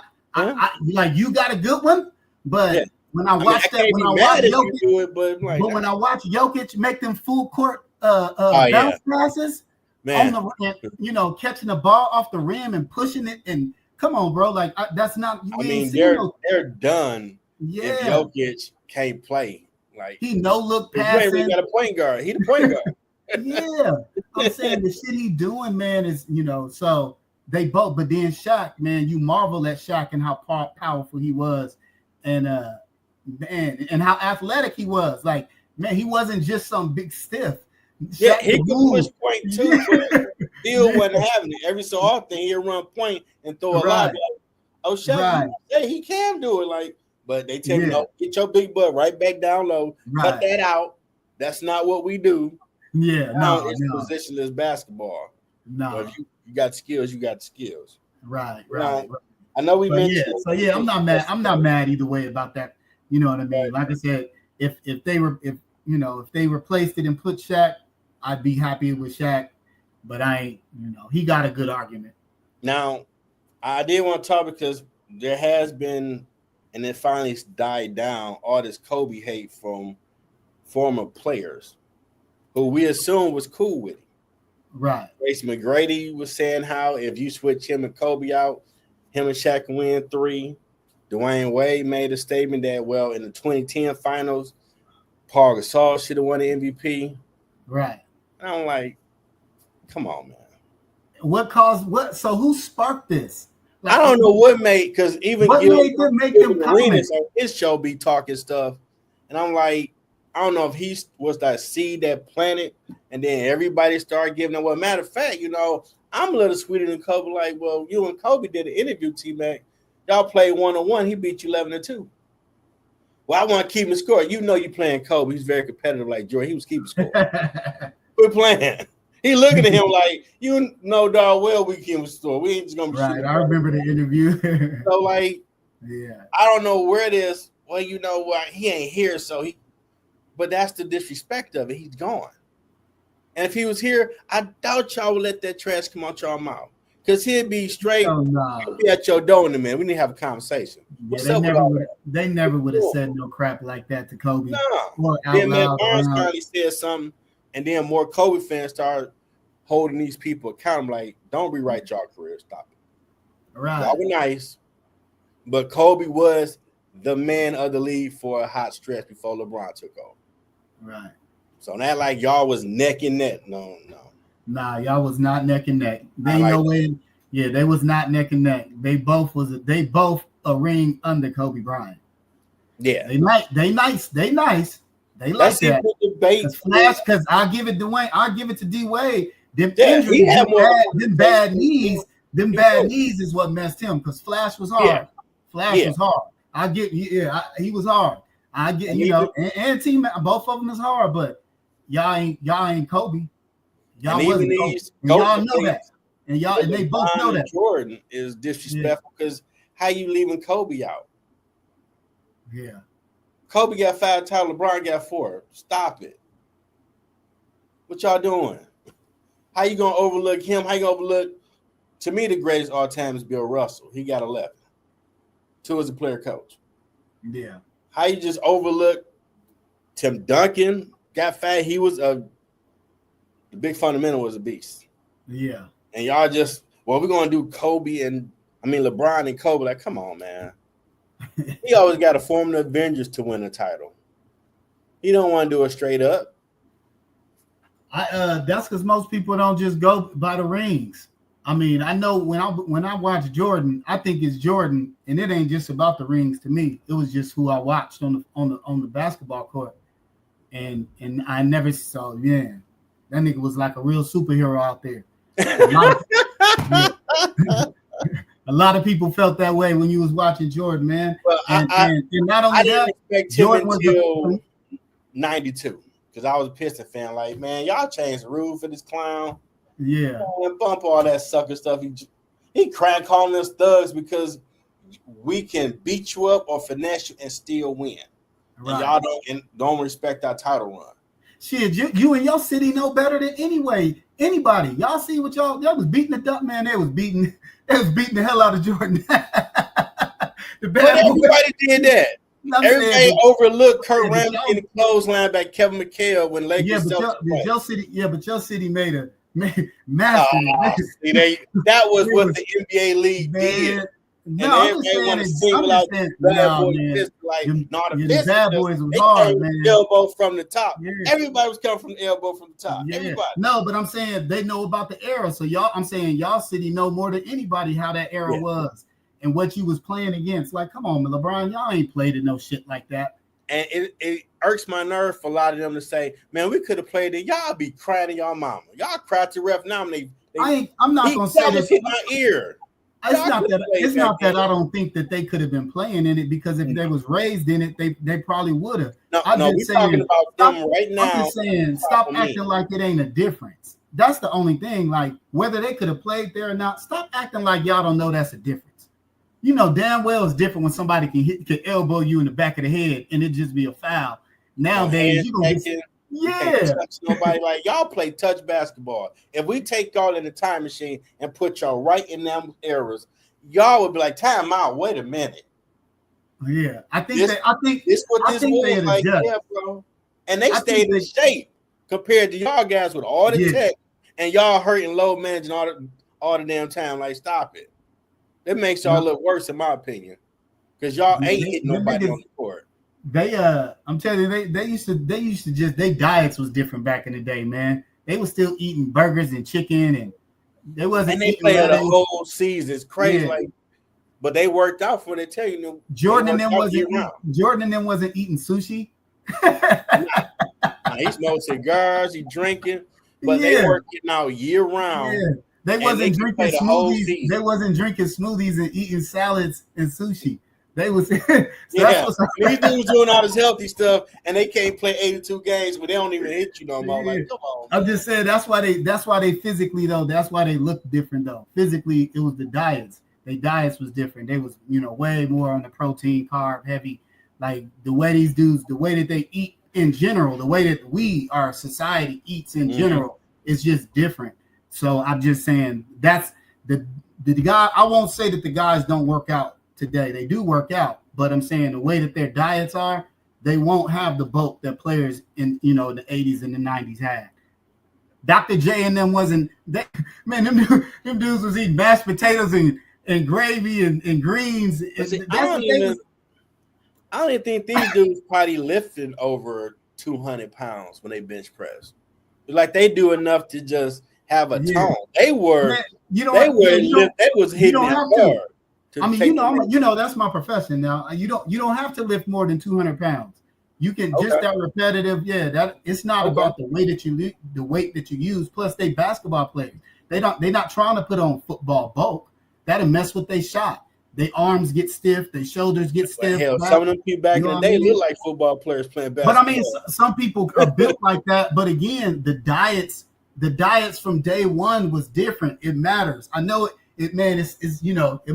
S2: like you got a good one, but when I watch Jokic, but when I watch Jokic make them full court bounce passes, man, on the catching the ball off the rim and pushing it, and come on, bro, like that's not.
S1: I mean, they're done. Yeah, if Jokic can't play, like
S2: he look passing.
S1: He got a point guard. He the point guard.
S2: Yeah, I'm saying the shit he doing, man, is so they both. But then Shaq, man, you marvel at Shaq and how powerful he was, and and how athletic he was. Like, man, he wasn't just some big stiff.
S1: Shaq he could push point too, but still wasn't having it. Every so often he'd run point and throw a lot. Like, oh, Shaq, he can do it. Like, but they tell me, get your big butt right back down low. Cut that out. That's not what we do.
S2: Yeah,
S1: it's positionless basketball.
S2: No,
S1: if you got skills, you got skills.
S2: Right.
S1: I know we mentioned.
S2: I'm not mad. I'm not mad either way about that. You know what I mean? Like I said, if they replaced it and put Shaq, I'd be happy with Shaq. But I ain't. He got a good argument.
S1: Now, I did want to talk because there has been, and it finally died down, all this Kobe hate from former players who we assume was cool with him.
S2: Right.
S1: Tracy McGrady was saying how if you switch him and Kobe out, him and Shaq can win 3. Dwayne Wade made a statement that, well, in the 2010 finals, Paul Gasol should have won the MVP.
S2: Right.
S1: And I'm like, come on, man.
S2: What caused what? So who sparked this?
S1: Like, I don't know what made, because even
S2: what made them make them
S1: comments on his show be talking stuff. And I'm like, I don't know if he was that seed that planted, and then everybody started giving him. Well, matter of fact, I'm a little sweeter than Kobe. Like, well, you and Kobe did an interview, T-Mac. Y'all played 1-on-1. He beat you 11-2. Well, I want to keep him score. You're playing Kobe. He's very competitive like Jordan. He was keeping score. We're playing. He looking at him like, dog well we keep him score. We ain't just going to be
S2: right. I remember the interview.
S1: So, like,
S2: yeah.
S1: I don't know where it is. Well, he ain't here, so but that's the disrespect of it. He's gone. And if he was here, I doubt y'all would let that trash come out y'all mouth. Because he'd be straight. He'd be at your door in a minute. We need to have a conversation.
S2: They never would have said no crap like that to Kobe.
S1: No. Then Matt Barnes finally said something, and then more Kobe fans started holding these people accountable. Like, don't rewrite y'all career. Stop it.
S2: Right.
S1: Y'all were nice, but Kobe was the man of the league for a hot stretch before LeBron took over.
S2: Right.
S1: So not like y'all was neck and neck. No.
S2: Nah, y'all was not neck and neck. They was not neck and neck. They both a ring under Kobe Bryant.
S1: Yeah.
S2: They nice. They like that. Because I'll give it to Dwayne. I'll give it to D Wade. Them injuries, them bad knees is what messed him, because Flash was hard. Was hard. He was hard. I get, and team, both of them is hard, but y'all ain't Kobe. Y'all wasn't Kobe. And y'all know that. And they both know that.
S1: Jordan is disrespectful because how you leaving Kobe out?
S2: Yeah.
S1: Kobe got 5 titles, LeBron got 4. Stop it. What y'all doing? How you gonna overlook him? How you gonna overlook? To me, the greatest all time is Bill Russell. He got 11. 2 as a player coach.
S2: Yeah.
S1: How you just overlook Tim Duncan? Got 5. He was the big fundamental was a beast.
S2: Yeah.
S1: And y'all just, we're gonna do Kobe and LeBron and Kobe. Like, come on, man. He always got to form the Avengers to win a title. He don't want to do it straight up.
S2: That's because most people don't just go by the rings. I mean, I know when I watch Jordan, I think it's Jordan, and it ain't just about the rings to me. It was just who I watched on the basketball court, and I never saw. Yeah, that nigga was like a real superhero out there. A lot of people felt that way when you was watching Jordan, man.
S1: Well,
S2: And not only
S1: I didn't
S2: that,
S1: expect him
S2: Jordan
S1: until 92 because I was a Piston fan. Like, man, y'all changed the rules for this clown.
S2: Yeah,
S1: Man, bump all that sucker stuff. He crack calling us thugs because we can beat you up or finesse you and still win. Right. And y'all don't respect our title run.
S2: Shit, you and your city know better than anybody. Y'all see what y'all was beating the duck, man. They was beating the hell out of Jordan.
S1: Everybody did that. Everybody overlooked Kurt Rambis in the clothesline by Kevin McHale when Lakers.
S2: But your city made a massive.
S1: That was what the NBA league did.
S2: No, I'm just saying the bad boys was hard, man.
S1: Elbow from the top. Yeah. Everybody was coming from the elbow from the top. Yeah. Everybody.
S2: No, but I'm saying they know about the era. So I'm saying y'all city know more than anybody how that era was and what you was playing against. Like, come on, LeBron, y'all ain't played in no shit like that.
S1: And it irks my nerve for a lot of them to say, man, we could have played it. Y'all be crying to y'all mama. Y'all cry to ref now.
S2: I'm not gonna say this
S1: in my ear.
S2: It's not that I don't think that they could have been playing in it because if they was raised in it, they probably would have.
S1: No, we're talking about them right now.
S2: I'm just saying, stop acting like it ain't a difference. That's the only thing. Like whether they could have played there or not, stop acting like y'all don't know that's a difference. You know damn well it's different when somebody can elbow you in the back of the head and it just be a foul. Nowadays, you gonna
S1: can't touch nobody. Like y'all play touch basketball. If we take y'all in the time machine and put y'all right in them eras, y'all would be like, time out. Wait a minute.
S2: Yeah, I think
S1: this what this was like, yeah, bro. And they stayed in shape compared to y'all guys with all the tech and y'all hurting low managing all the damn time. Like, stop it. It makes y'all look worse, in my opinion, because y'all ain't hitting nobody on the court.
S2: I'm telling you, they used to just their diets was different back in the day, man. They were still eating burgers and chicken, and they wasn't.
S1: And they played the whole season. It's crazy, like, but they worked out for. They tell you,
S2: Jordan and them wasn't eating sushi.
S1: He smoked cigars, he drinking, but they working out year round.
S2: Yeah. They wasn't drinking smoothies. They wasn't drinking smoothies and eating salads and sushi. They was these
S1: dudes doing all this healthy stuff, and they can't play 82 games, but they don't even hit you no more. Like, come on.
S2: I'm just saying that's why they physically though. That's why they look different though. Physically, it was the diets. Their diets was different. They was way more on the protein, carb heavy. Like the way these dudes, the way that they eat in general, the way that our society eats in general is just different. So I'm just saying that's the guy. I won't say that the guys don't work out today. They do work out, but I'm saying the way that their diets are, they won't have the bulk that players in the 80s and the 90s had. Dr. J and them wasn't them dudes was eating mashed potatoes and gravy and greens.
S1: I don't even think these dudes probably lifting over 200 pounds when they bench press. Like they do enough to just have a tone. They were they was hitting hard.
S2: I mean, that's my profession now. You don't have to lift more than 200 pounds. You can just that repetitive. Yeah, that it's not about the weight that you use. Plus, they basketball players. They're not trying to put on football bulk. That'll mess with their shot. Their arms get stiff. Their shoulders get stiff.
S1: Hell, some of them people back in the day look like football players playing basketball.
S2: But I mean, some people are built like that. But again, the diets from day one was different. It matters. I know it. It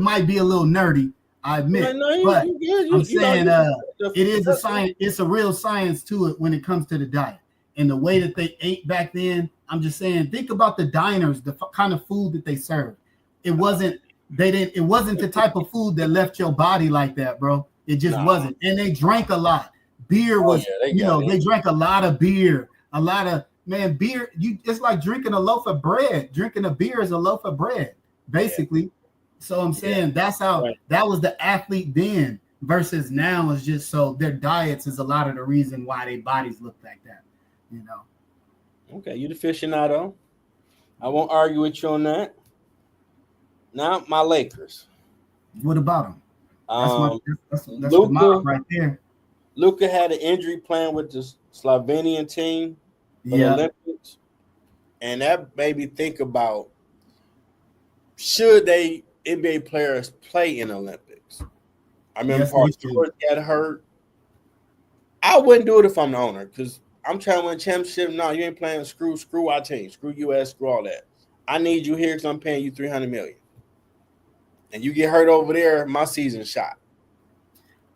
S2: might be a little nerdy, I admit, but I'm saying it is a science. It's a real science to it when it comes to the diet and the way that they ate back then. I'm just saying, think about the diners, the kind of food that they served. It wasn't the type of food that left your body like that, bro. It just wasn't. And they drank a lot. Beer was, they drank a lot of beer, beer. It's like drinking a loaf of bread. Drinking a beer is a loaf of bread. Basically, so I'm saying that's how that was the athlete then versus now is just so their diets is a lot of the reason why their bodies look like that,
S1: Okay, you the aficionado. I won't argue with you on that. Now my Lakers.
S2: What about them? That's Luka, the mob right there.
S1: Luka had an injury playing with the Slovenian team for the Olympics, and that made me think about should they NBA players play in the Olympics? I remember Paul George got hurt. I wouldn't do it if I'm the owner because I'm trying to win a championship. No, you ain't playing. Screw our team. Screw US. Screw all that. I need you here because I'm paying you $300 million. And you get hurt over there, my season's shot.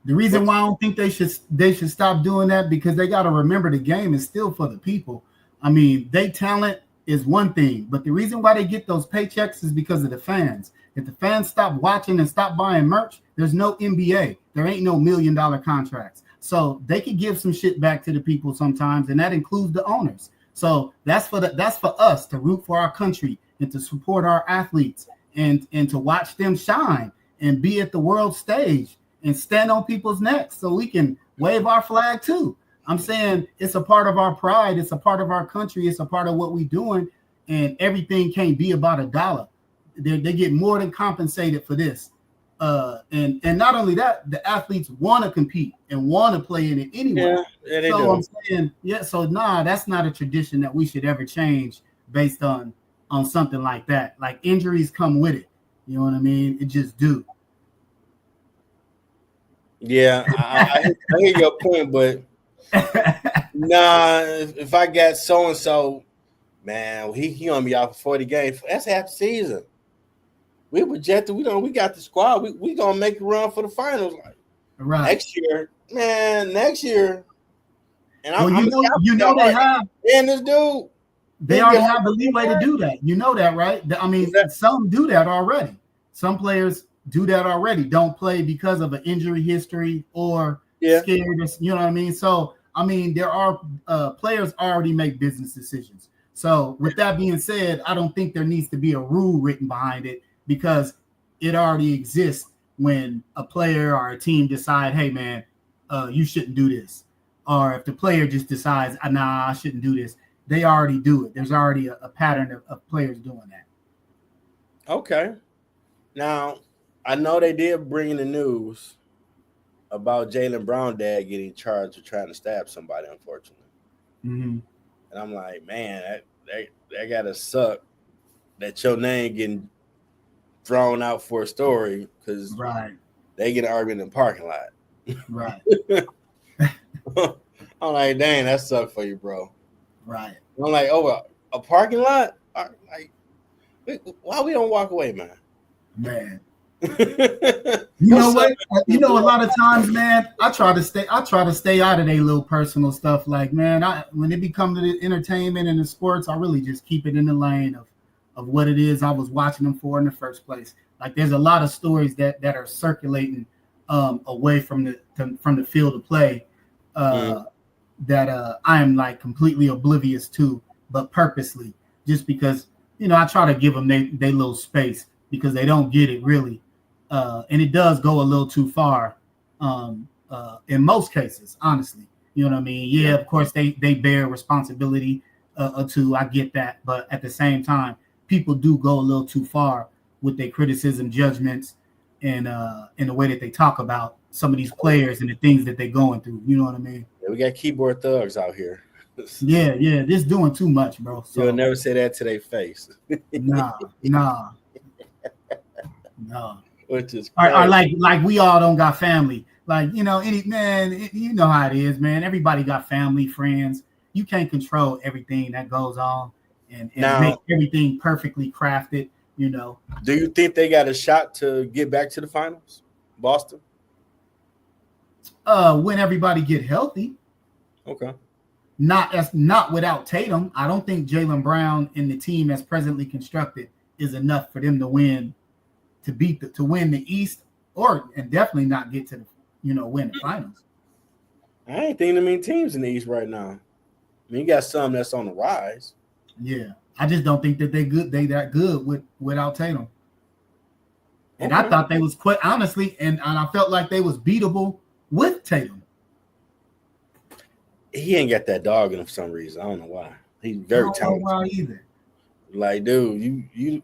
S2: The reason why I don't think they should stop doing that because they got to remember the game is still for the people. I mean, they talent is one thing, but the reason why they get those paychecks is because of the fans. If the fans stop watching and stop buying merch, there's no NBA. There ain't no $1 million contracts. So they could give some shit back to the people sometimes, and that includes the owners. So that's for us to root for our country and to support our athletes and to watch them shine and be at the world stage and stand on people's necks so we can wave our flag too. I'm saying it's a part of our pride. It's a part of our country. It's a part of what we're doing, and everything can't be about $1. They get more than compensated for this. And not only that, the athletes want to compete and want to play in it anyway.
S1: Yeah, they
S2: so
S1: do.
S2: I'm saying, that's not a tradition that we should ever change based on something like that. Like injuries come with it. You know what I mean? It just do.
S1: Yeah, I hear your point, but nah, if I got so and so, man, he gonna be out for 40 games. That's half the season. We projected. We got the squad. We gonna make a run for the finals.
S2: Right.
S1: Next year. And
S2: you know they have.
S1: And this dude.
S2: They already have the leeway to do that. You know that, right? I mean, some do that already. Some players do that already. Don't play because of an injury history or scared. You know what I mean? So, I mean, there are players already make business decisions. So, with that being said, I don't think there needs to be a rule written behind it because it already exists when a player or a team decide, hey, man, you shouldn't do this. Or if the player just decides, nah, I shouldn't do this. They already do it. There's already a pattern of players doing that.
S1: Okay. Now, I know they did bring in the news about Jaylen Brown dad getting charged with trying to stab somebody, unfortunately.
S2: Mm-hmm.
S1: And I'm like, man, that gotta suck that your name getting thrown out for a story because they get an argument in the parking lot.
S2: Right.
S1: I'm like, dang, that sucked for you, bro.
S2: Right.
S1: I'm like, over a parking lot? Like, why we don't walk away, man?
S2: Man. You know what? You know, a lot of times, man, I try to stay out of their little personal stuff. Like, man, when it becomes to the entertainment and the sports, I really just keep it in the lane of what it is I was watching them for in the first place. Like, there's a lot of stories that are circulating away from the field of play that I am like completely oblivious to, but purposely, just because, you know, I try to give them they little space because they don't get it really. And it does go a little too far in most cases, honestly. You know what I mean? Yeah, of course, they bear responsibility to, I get that. But at the same time, people do go a little too far with their criticism, judgments, and in the way that they talk about some of these players and the things that they're going through. You know what I mean?
S1: Yeah, we got keyboard thugs out here.
S2: Yeah, this doing too much, bro. So,
S1: you'll never say that to their face.
S2: Nah.
S1: Which is
S2: or like we all don't got family. Like, you know, you know how it is, man. Everybody got family, friends. You can't control everything that goes on and make everything perfectly crafted, you know.
S1: Do you think they got a shot to get back to the finals? Boston?
S2: When everybody get healthy.
S1: Okay.
S2: Not without Tatum. I don't think Jaylen Brown and the team as presently constructed is enough for them to win, to win the East, and definitely not get to win the finals.
S1: I ain't thinking of many teams in the East right now. I mean, you got some that's on the rise.
S2: Yeah, I just don't think that they that good without Tatum. And I thought they was quite honestly, and I felt like they was beatable with Tatum.
S1: He ain't got that dog in him for some reason. I don't know why. He's very talented. I don't know why either. Like, dude, you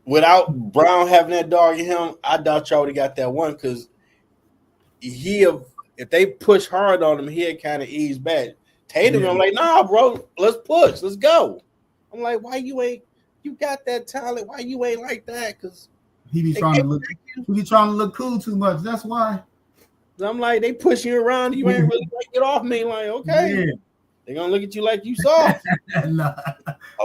S1: without Brown having that dog in him, I doubt y'all would have got that one because if they push hard on him, he'd kind of ease back. Tatum, I'm like, nah, bro, let's push, let's go. I'm like, why you ain't you got that talent. Why you ain't like that? Because
S2: he be trying to look cool too much. That's why.
S1: I'm like, they pushing you around. You ain't really like, get off me. Like, okay.
S2: Yeah.
S1: They're going to look at you like you soft.
S2: Nah.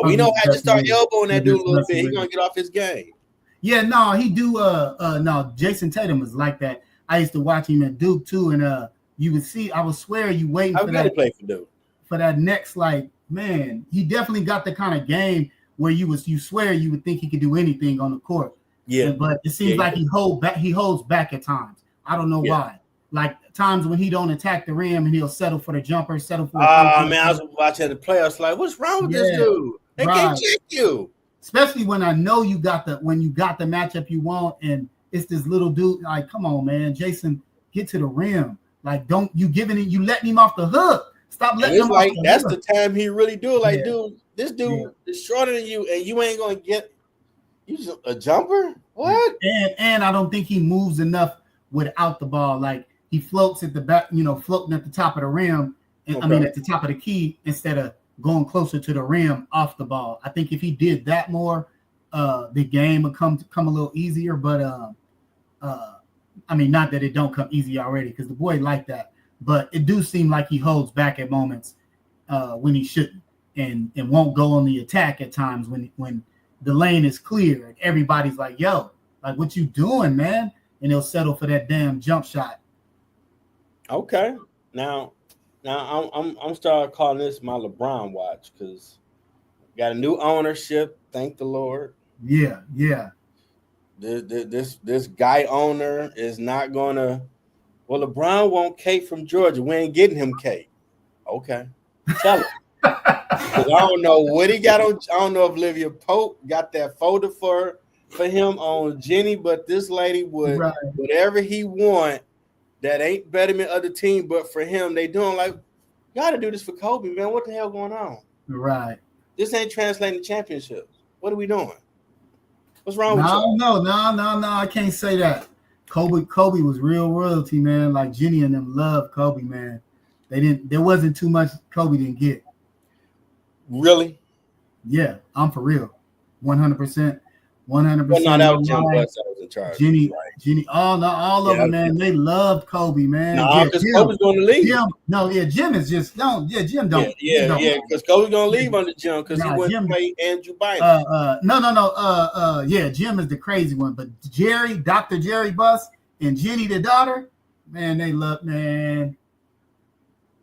S1: We know how to start elbowing that dude a little bit. He's going to get off his game.
S2: Yeah, no, he do. No, Jason Tatum was like that. I used to watch him at Duke too, and you would see. I would swear you waiting for that.
S1: Play for Duke.
S2: For that next, like, man, he definitely got the kind of game where you swear you would think he could do anything on the court.
S1: Yeah,
S2: but it seems like he holds back at times. I don't know why. Like times when he don't attack the rim and he'll settle for the jumper, settle for.
S1: Man, I was watching the playoffs. Like, what's wrong with this dude? They can't check you.
S2: Especially when I know you got the matchup you want, and it's this little dude. Like, come on, man, Jason, get to the rim. Like, don't you you letting him off the hook? Stop letting him.
S1: Like that's the time he really do it. Like, dude, this dude is shorter than you, and you ain't gonna get you a jumper. What?
S2: And I don't think he moves enough without the ball. Like he floats at the back, floating at the top of the rim. And, I mean, at the top of the key instead of going closer to the rim off the ball. I think if he did that more, the game would come a little easier. But I mean, not that it don't come easy already, because the boy like that. But it do seem like he holds back at moments when he shouldn't, and won't go on the attack at times when the lane is clear and everybody's like, "Yo, like what you doing, man?" And he'll settle for that damn jump shot.
S1: Okay, now I'm starting calling this my LeBron watch, because got a new ownership. Thank the Lord.
S2: Yeah.
S1: This guy owner is not gonna. Well, LeBron want Kate from Georgia. We ain't getting him Kate. Okay, tell him. I don't know what he got on. I don't know if Olivia Pope got that folder for him on Jenny, but this lady would whatever he want. That ain't betterment of the team, but for him, they doing like, gotta do this for Kobe, man. What the hell going on?
S2: Right.
S1: This ain't translating to championships. What are we doing? What's wrong with
S2: you? No, I can't say that. Kobe was real royalty, man. Like Jenny and them loved Kobe, man. There wasn't too much Kobe didn't get.
S1: Really?
S2: Yeah, I'm for real. 100%. 100%.
S1: Well, no, that was Jim West that was in charge.
S2: Jenny, all of them, man. They loved Kobe, man.
S1: No, because Kobe's going to leave.
S2: Jim is just Jim don't.
S1: Yeah, because Kobe's going to leave under Jim because he went to play Andrew Bynum.
S2: No. Yeah, Jim is the crazy one, but Dr. Jerry Buss, and Jenny, the daughter, man, they love, man.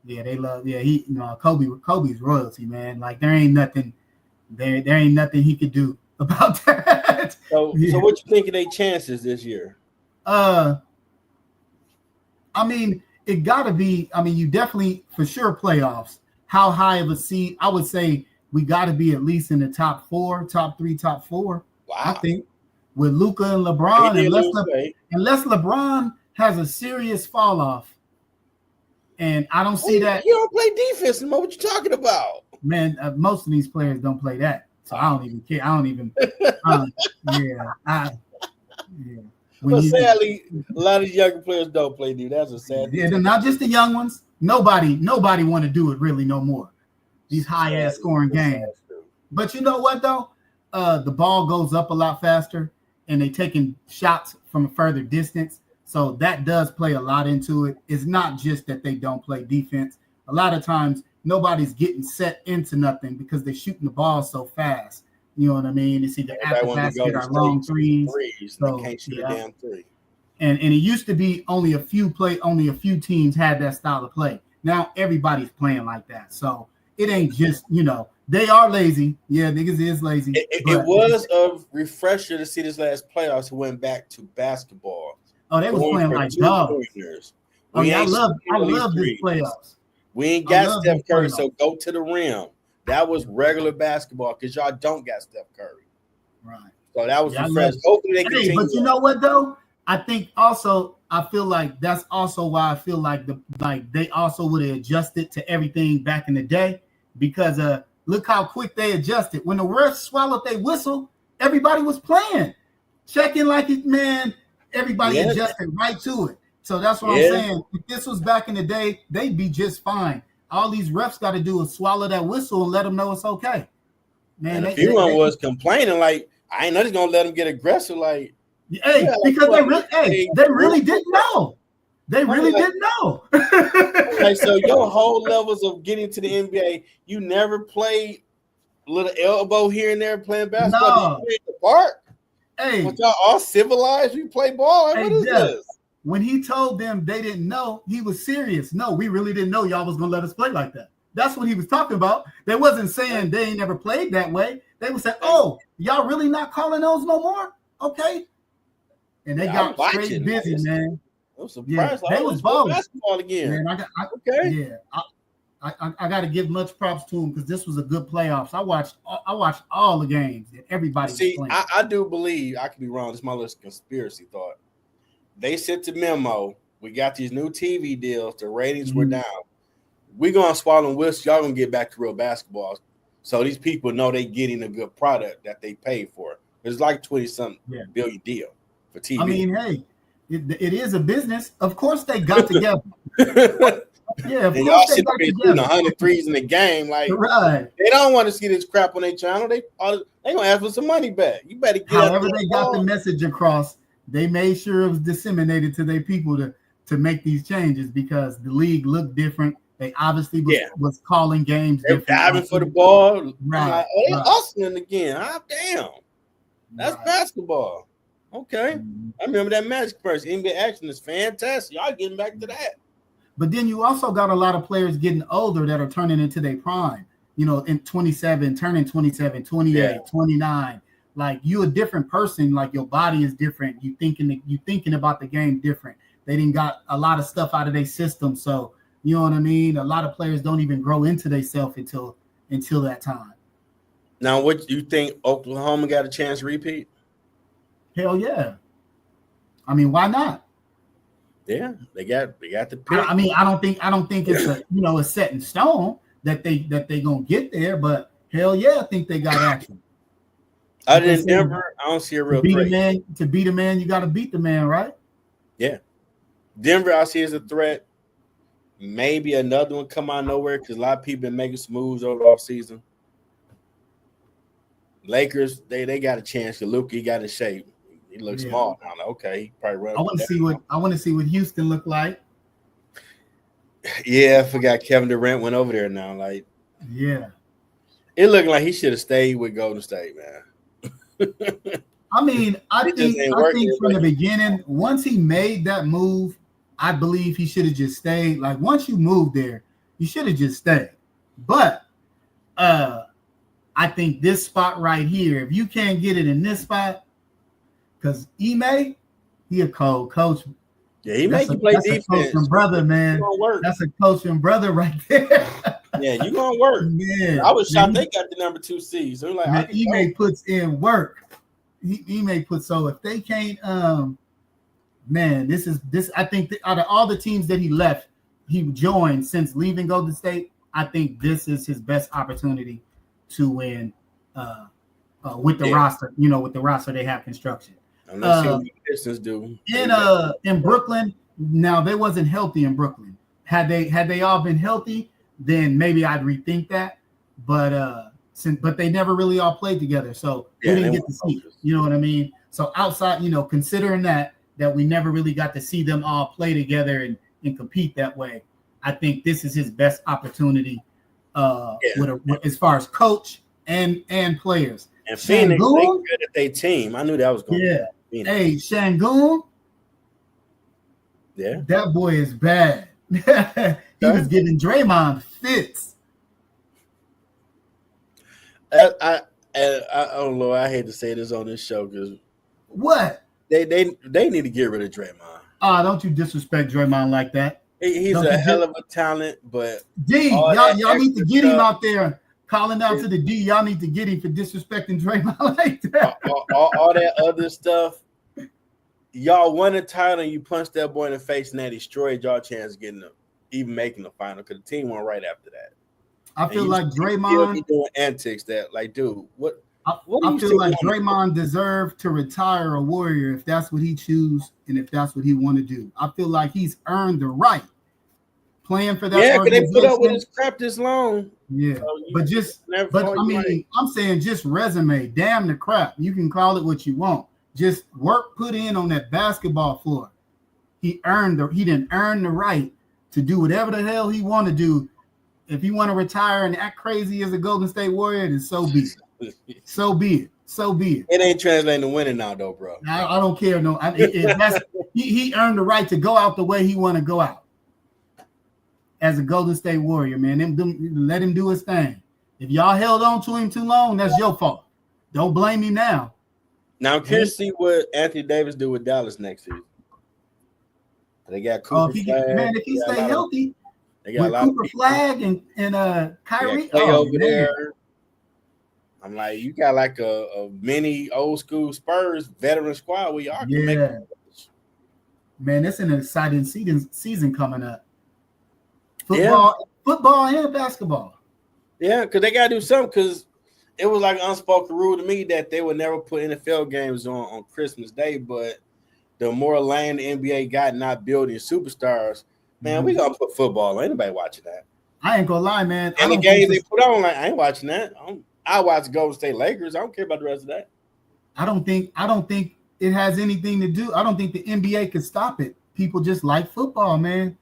S2: Yeah, they love. Yeah, Kobe's royalty, man. Like there ain't nothing he could do about that.
S1: So what you think of their chances this year?
S2: I mean, it gotta be. I mean, you definitely for sure playoffs. How high of a seed? I would say we got to be at least in the top 4, top 3, top 4.
S1: Wow.
S2: I think with Luka and LeBron, unless LeBron has a serious fall off, and I don't see that.
S1: You don't play defense anymore. What you talking about?
S2: Man, most of these players don't play that. So I don't even care. I don't even.
S1: Well, sadly, a lot of younger players don't play, dude. That's a sad.
S2: Yeah, they're not just the young ones. Nobody want to do it really no more. These high ass scoring games. But you know what though? The ball goes up a lot faster, and they taking shots from a further distance. So that does play a lot into it. It's not just that they don't play defense. A lot of times, nobody's getting set into nothing because they're shooting the ball so fast. You know what I mean? It's either at the basket or long threes.
S1: So, they can't shoot a damn three.
S2: And it used to be only a few teams had that style of play. Now everybody's playing like that. So it ain't just, they are lazy. Yeah, niggas is lazy.
S1: It was a refresher to see this last playoffs who went back to basketball.
S2: Oh, they was playing like dogs. Oh yeah, I love these playoffs.
S1: We ain't got Steph Curry, so go to the rim. That was regular basketball because y'all don't got Steph Curry.
S2: Right.
S1: So that was refreshing. Hopefully they continue.
S2: But you know what though? I think also I feel like that's also why I feel like they also would have adjusted to everything back in the day, because look how quick they adjusted. When the refs swallowed their whistle, everybody was playing, checking like it, man. Everybody adjusted right to it. So that's what I'm saying. If this was back in the day, they'd be just fine. All these refs got to do is swallow that whistle and let them know it's okay. Man,
S1: and a few of them was complaining like, I ain't not just gonna let them get aggressive. Like,
S2: hey, because they really didn't know. They really didn't know.
S1: Like, so your whole levels of getting to the NBA, you never played a little elbow here and there playing basketball.
S2: No.
S1: You played the park.
S2: Hey,
S1: but y'all all civilized. You play ball. Like,
S2: hey,
S1: what is this?
S2: When he told them they didn't know, he was serious. No, we really didn't know y'all was gonna let us play like that. That's what he was talking about. They wasn't saying they ain't never played that way. They would say, "Oh, y'all really not calling those no more?" Okay, and they got straight busy, man.
S1: I'm surprised. Yeah,
S2: they was balling
S1: basketball again.
S2: Man, I got to give much props to him because this was a good playoffs. I watched all the games and everybody.
S1: See, I do believe, I could be wrong. This is my little conspiracy thought. They sent the memo. We got these new TV deals. The ratings were down. We're gonna swallow and whistle. Y'all gonna get back to real basketball. So these people know they getting a good product that they paid for. It's like 20-something billion deal for TV.
S2: I mean, hey. It is a business. Of course, they got together. Yeah, of
S1: course they got together. 100 threes in the game. Like, they don't want to see this crap on their channel. They gonna ask for some money back. You better get.
S2: However, they got the message across. They made sure it was disseminated to their people to make these changes because the league looked different. They obviously was calling games.
S1: They're diving for the ball. Right. They're hustling again. Oh, damn. That's basketball. Okay. I remember that Magic first. NBA action is fantastic. Y'all getting back to that.
S2: But then you also got a lot of players getting older that are turning into their prime. You know, in 27, turning 27, 28, 29. Like, you a different person. Like, your body is different. You thinking about the game different. They didn't got a lot of stuff out of their system. So, you know what I mean? A lot of players don't even grow into themselves until that time.
S1: Now, what you think Oklahoma got a chance to repeat?
S2: Hell yeah. I mean, why not?
S1: Yeah, they got the pick.
S2: I mean, I don't think it's a set in stone that they gonna get there, but hell yeah, I think they got action.
S1: Other than Denver, I don't see a real threat.
S2: To beat a man, you gotta beat the man, right?
S1: Yeah. Denver, I see as a threat. Maybe another one come out of nowhere because a lot of people been making some moves over the offseason. Lakers, they got a chance because Luka got in shape. He looks small now. Okay, he probably run.
S2: I want to see what Houston look like.
S1: Yeah, I forgot Kevin Durant went over there now. Like,
S2: yeah,
S1: it looked like he should have stayed with Golden State, man.
S2: I mean, I think from the beginning, once he made that move, I believe he should have just stayed. Like, once you move there, you should have just stayed. But I think this spot right here, if you can't get it in this spot, because Ime, he a cold coach.
S1: Yeah, he make you play defense.
S2: That's a coaching brother, man. That's a coaching brher right there.
S1: Yeah, you gonna work.
S2: Yeah,
S1: I was shocked they got the number 2 seed. So like,
S2: Ime puts in work. Ime puts so if they can't, man, this. I think out of all the teams that he joined since leaving Golden State, I think this is his best opportunity to win with the roster. You know, with the roster they have construction.
S1: I'm not seeing what the Pistons do.
S2: In Brooklyn, now they wasn't healthy in Brooklyn. Had they all been healthy, then maybe I'd rethink that. But they never really all played together, so we didn't get to see. You know what I mean? So outside, considering that we never really got to see them all play together and compete that way, I think this is his best opportunity as far as coach and players.
S1: And Phoenix, they good at their team. I knew that was going to happen.
S2: Hey, Şengün.
S1: Yeah.
S2: That boy is bad. He was giving Draymond fits.
S1: I don't know. I hate to say this on this show because
S2: what?
S1: They need to get rid of Draymond.
S2: Don't you disrespect Draymond like that.
S1: He's a hell of a talent, but
S2: y'all need to get him out there. Calling out to the D, y'all need to get him for disrespecting Draymond like that.
S1: all that other stuff. Y'all won a title and you punched that boy in the face and that destroyed y'all chance of even making the final because the team went right after that.
S2: I feel like Draymond
S1: doing antics that, like, dude, what
S2: I feel like Draymond deserved to retire a Warrior if that's what he choose and if that's what he want to do. I feel like he's earned the right playing for that
S1: Yeah, because they put up with
S2: organization.
S1: his crap this long.
S2: Yeah,
S1: So
S2: but I mean, I'm saying just resume. Damn the crap. You can call it what you want. Just work put in on that basketball floor. He didn't earn the right to do whatever the hell he want to do. If he want to retire and act crazy as a Golden State Warrior, then so be it. So be it. So be it.
S1: It ain't translating to winning now, though, bro.
S2: I don't care. No, he earned the right to go out the way he want to go out as a Golden State Warrior, man. Let him do his thing. If y'all held on to him too long, that's your fault. Don't blame me now.
S1: Now, I'm curious to see what Anthony Davis do with Dallas next season. They got Cooper Flag.
S2: Man, if he stay healthy,
S1: they got
S2: with Cooper Flag and Kyrie
S1: over there. I'm like, you got like a mini old school Spurs veteran squad where y'all can make it.
S2: Man, that's an exciting season coming up. Football and basketball.
S1: Yeah, because they got to do something because it was like unspoken rule to me that they would never put NFL games on Christmas Day, but the more land the NBA got not building superstars, man, we going to put football on. Anybody watching that?
S2: I ain't going to lie, man.
S1: And the games they put on, like, I ain't watching that. I watch Golden State Lakers. I don't care about the rest of that.
S2: I don't think it has anything to do. I don't think the NBA can stop it. People just like football, man.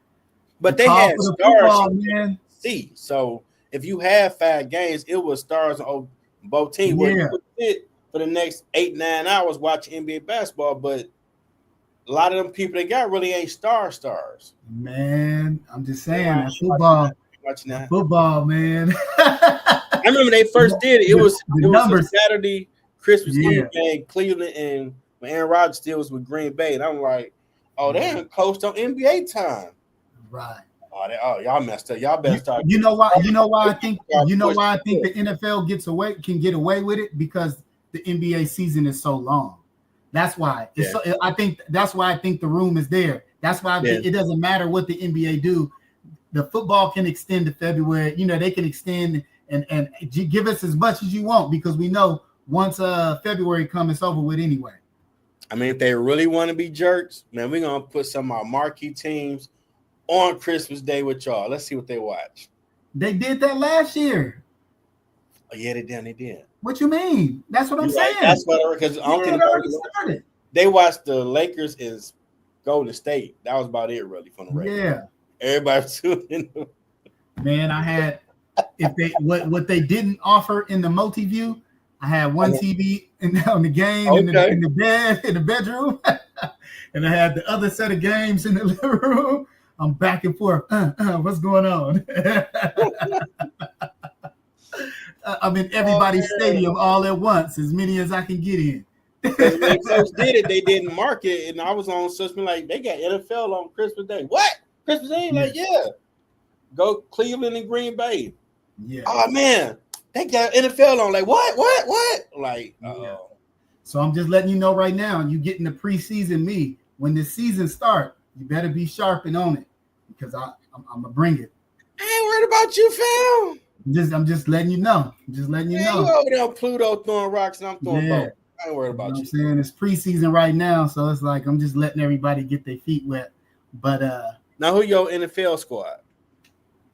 S1: But they had stars, man. See, so if you had 5 games, it was stars on both teams. Where you would sit for the next 8-9 hours watching NBA basketball, but a lot of them people they got really ain't stars.
S2: Man, I'm just saying football, man.
S1: I remember they first did it. It was a Saturday Christmas Eve game, Cleveland, and when Aaron Rodgers still was with Green Bay, and I'm like, oh, they haven't coached on NBA time.
S2: Right.
S1: Y'all messed up. Y'all better start.
S2: You know why I think the NFL can get away with it because the NBA season is so long. That's why. I think that's why I think the room is there. That's why it doesn't matter what the NBA do. The football can extend to February. You know, they can extend and give us as much as you want because we know once February comes, it's over with anyway.
S1: I mean, if they really want to be jerks, man, we're going to put some of our marquee teams on Christmas Day with y'all. Let's see what they watch.
S2: They did that last year.
S1: Oh, yeah, they did.
S2: What you mean? That's what I'm saying.
S1: That's what because I don't think
S2: already started.
S1: They watched the Lakers is Golden State. That was about it, really, from the regular.
S2: Yeah.
S1: Everybody tuned in.
S2: Man, I had what they didn't offer in the multi-view. I had one TV on the game in the bedroom, and I had the other set of games in the living room. I'm back and forth. What's going on? I'm in everybody's stadium all at once, as many as I can get in.
S1: Because when folks did it, they didn't mark it, and I was on such like they got NFL on Christmas Day. What? Christmas Day? Like, yeah. Go Cleveland and Green Bay.
S2: Yeah.
S1: Oh man, they got NFL on. Like, what? Like,
S2: So I'm just letting you know right now, you getting the preseason me. When the season start, you better be sharp and on it because I'm gonna bring it.
S1: I ain't worried about you, fam.
S2: I'm just letting you know. You over
S1: there on Pluto throwing rocks and I'm throwing both. I ain't worried about you.
S2: I'm saying it's preseason right now, so it's like I'm just letting everybody get their feet wet. But
S1: now who your NFL squad?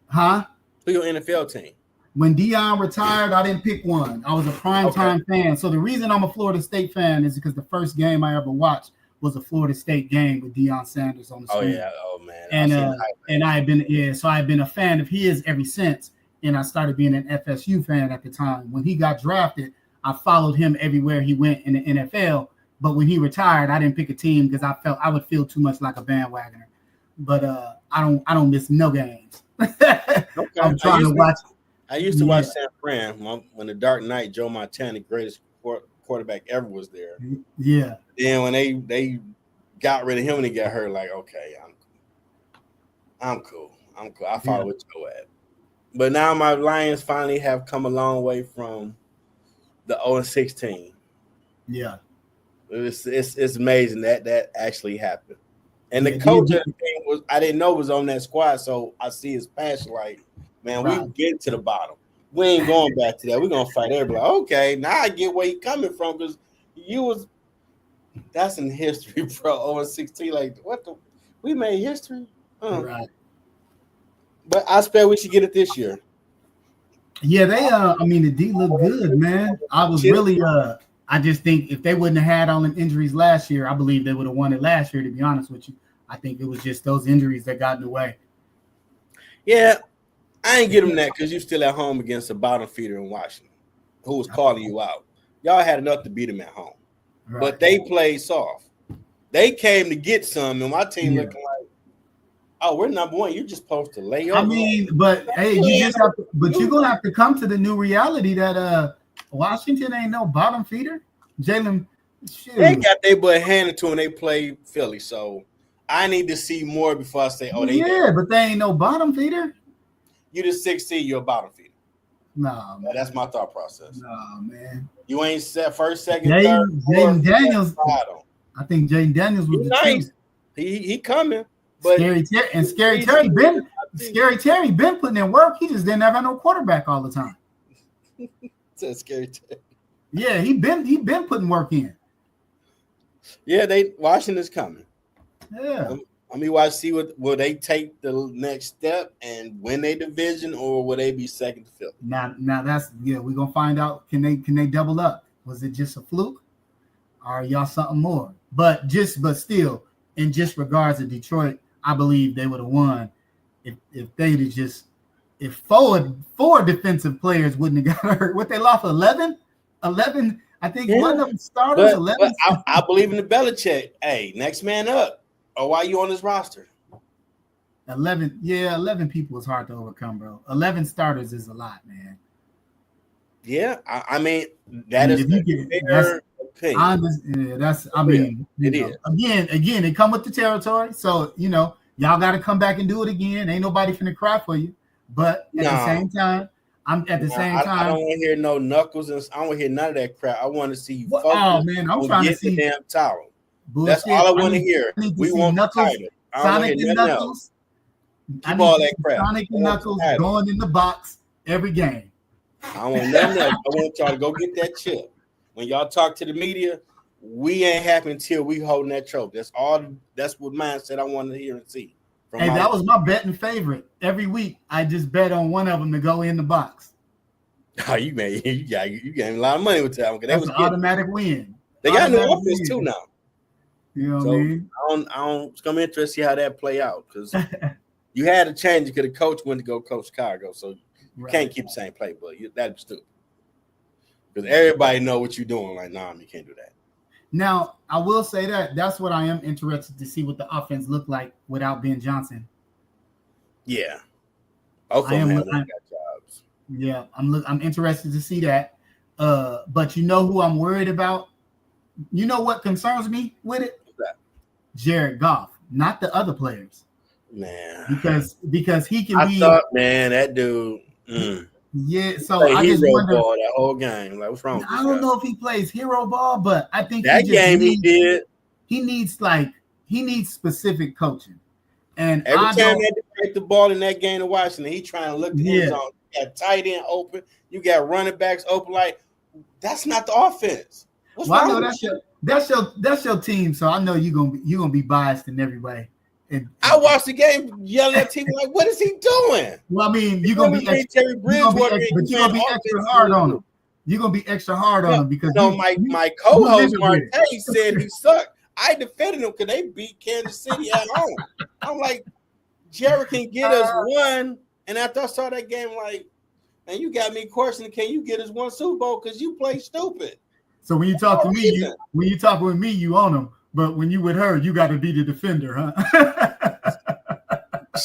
S2: Huh?
S1: Who your NFL team?
S2: When Deion retired, I didn't pick one. I was a primetime fan. So the reason I'm a Florida State fan is because the first game I ever watched was a Florida State game with Deion Sanders on the screen.
S1: Oh yeah, man.
S2: And I had been a fan of his ever since. And I started being an FSU fan at the time. When he got drafted, I followed him everywhere he went in the NFL. But when he retired, I didn't pick a team because I felt I would feel too much like a bandwagoner. But I don't miss no games. I'm trying to watch.
S1: I used to watch San Fran when the Dark Knight, Joe Montana, the greatest quarterback ever, was there.
S2: Yeah.
S1: Then when they got rid of him and he got hurt, like, okay, I'm cool. I follow what Joe at. But now my Lions finally have come a long way from the 0-16.
S2: Yeah.
S1: It's amazing that actually happened. And the coach of the team I didn't know was on that squad, so I see his passion like, man, we get to the bottom. We ain't going back to that. We're gonna fight everybody. Okay, now I get where you coming from because that's in history, bro. 0-16, like what we made history.
S2: Right.
S1: But I expect we should get it this year.
S2: Yeah, they I mean the D looked good, man. I was really I just think if they wouldn't have had all them injuries last year, I believe they would have won it last year, to be honest with you. I think it was just those injuries that got in the way.
S1: Yeah, I ain't get them that because you still at home against a bottom feeder in Washington who was calling you out. Y'all had enough to beat them at home. Right. But they played soft. They came to get some, and my team looking like, oh, we're number one. You're just supposed to lay over.
S2: I mean, but hey, you just have to, but you're gonna have to come to the new reality that Washington ain't no bottom feeder. Jalen,
S1: they got their butt handed to them. They play Philly, so I need to see more before I say, oh,
S2: but they ain't no bottom feeder.
S1: You the 6th seed, you're a bottom feeder.
S2: Nah, man.
S1: That's my thought process.
S2: Nah, man.
S1: You ain't set first, second, third.
S2: Jaden Daniels. I think Jaden Daniels was
S1: nice. He coming. But
S2: Scary Terry been putting in work. He just didn't have no quarterback all the time.
S1: Says Scary Terry.
S2: Yeah, he been putting work in.
S1: Yeah, Washington's coming.
S2: Yeah.
S1: I mean, see will they take the next step and win a division, or will they be second to Philly?
S2: Now that's we're gonna find out. Can they double up? Was it just a fluke? Or are y'all something more? But still, in just regards to Detroit, I believe they would have won if they'd have just if four defensive players wouldn't have got hurt. What they lost 11? I think one of them starters. 11.
S1: But I believe in the Belichick. Hey, next man up. Or why you on this roster?
S2: 11 people is hard to overcome, bro. 11 starters is a lot, man.
S1: Yeah, I mean that is fair opinion.
S2: It is. Again, they come with the territory, so y'all got to come back and do it again. Ain't nobody finna cry for you, but at the same time, I don't
S1: want to hear no knuckles, and I don't want to hear none of that crap. I want to see you.
S2: Oh man, I'm trying to see
S1: the damn towel.
S2: Bullshit.
S1: That's all I want to hear.
S2: We want Knuckles, Sonic and Knuckles.
S1: Keep all that crap.
S2: Sonic and Knuckles going in the box every game.
S1: I want nothing else. I want y'all to go get that chip. When y'all talk to the media, we ain't happy until we holding that trophy. That's all. That's what mindset I wanted to hear and see.
S2: Hey, that was my betting favorite. Every week, I just bet on one of them to go in the box.
S1: Oh, you gained a lot of money with that one.
S2: That's an automatic win.
S1: They got a new offense too now.
S2: You know what I mean?
S1: It's gonna be interesting to see how that play out because you had to change it because the coach went to go coach Chicago, so you can't keep the same playbook. That's stupid. Because everybody know what you're doing. Like, nah, you can't do that.
S2: Now, I will say that's what I am interested to see what the offense looked like without Ben Johnson.
S1: Yeah, Oklahoma got jobs.
S2: Yeah, I'm interested to see that. But you know who I'm worried about? You know what concerns me with it? Jared Goff, not the other players.
S1: Man.
S2: Because he can
S1: be man, that dude.
S2: Yeah, so I just wonder
S1: ball that whole game. Like, what's wrong with
S2: I don't know if he plays hero ball, but I think
S1: that he did.
S2: He needs specific coaching. And
S1: every time they break the ball in that game to Washington, he trying to look the end zone. You got tight end open, you got running backs open. Like, that's not the offense.
S2: I know that's your team, so I know you're gonna be biased in every way. And
S1: I watched the game, yelling at TV like, "What is he doing?"
S2: Well, I mean, you're gonna be extra hard on him. You're gonna be extra hard on him because
S1: my co-host Marte said he sucked. I defended him because they beat Kansas City at home. I'm like, Jared can get us one, and after I saw that game, like, man, you got me questioning, can you get us one Super Bowl because you play stupid.
S2: So when you talk to me, you own him. But when you with her, you got to be the defender, huh?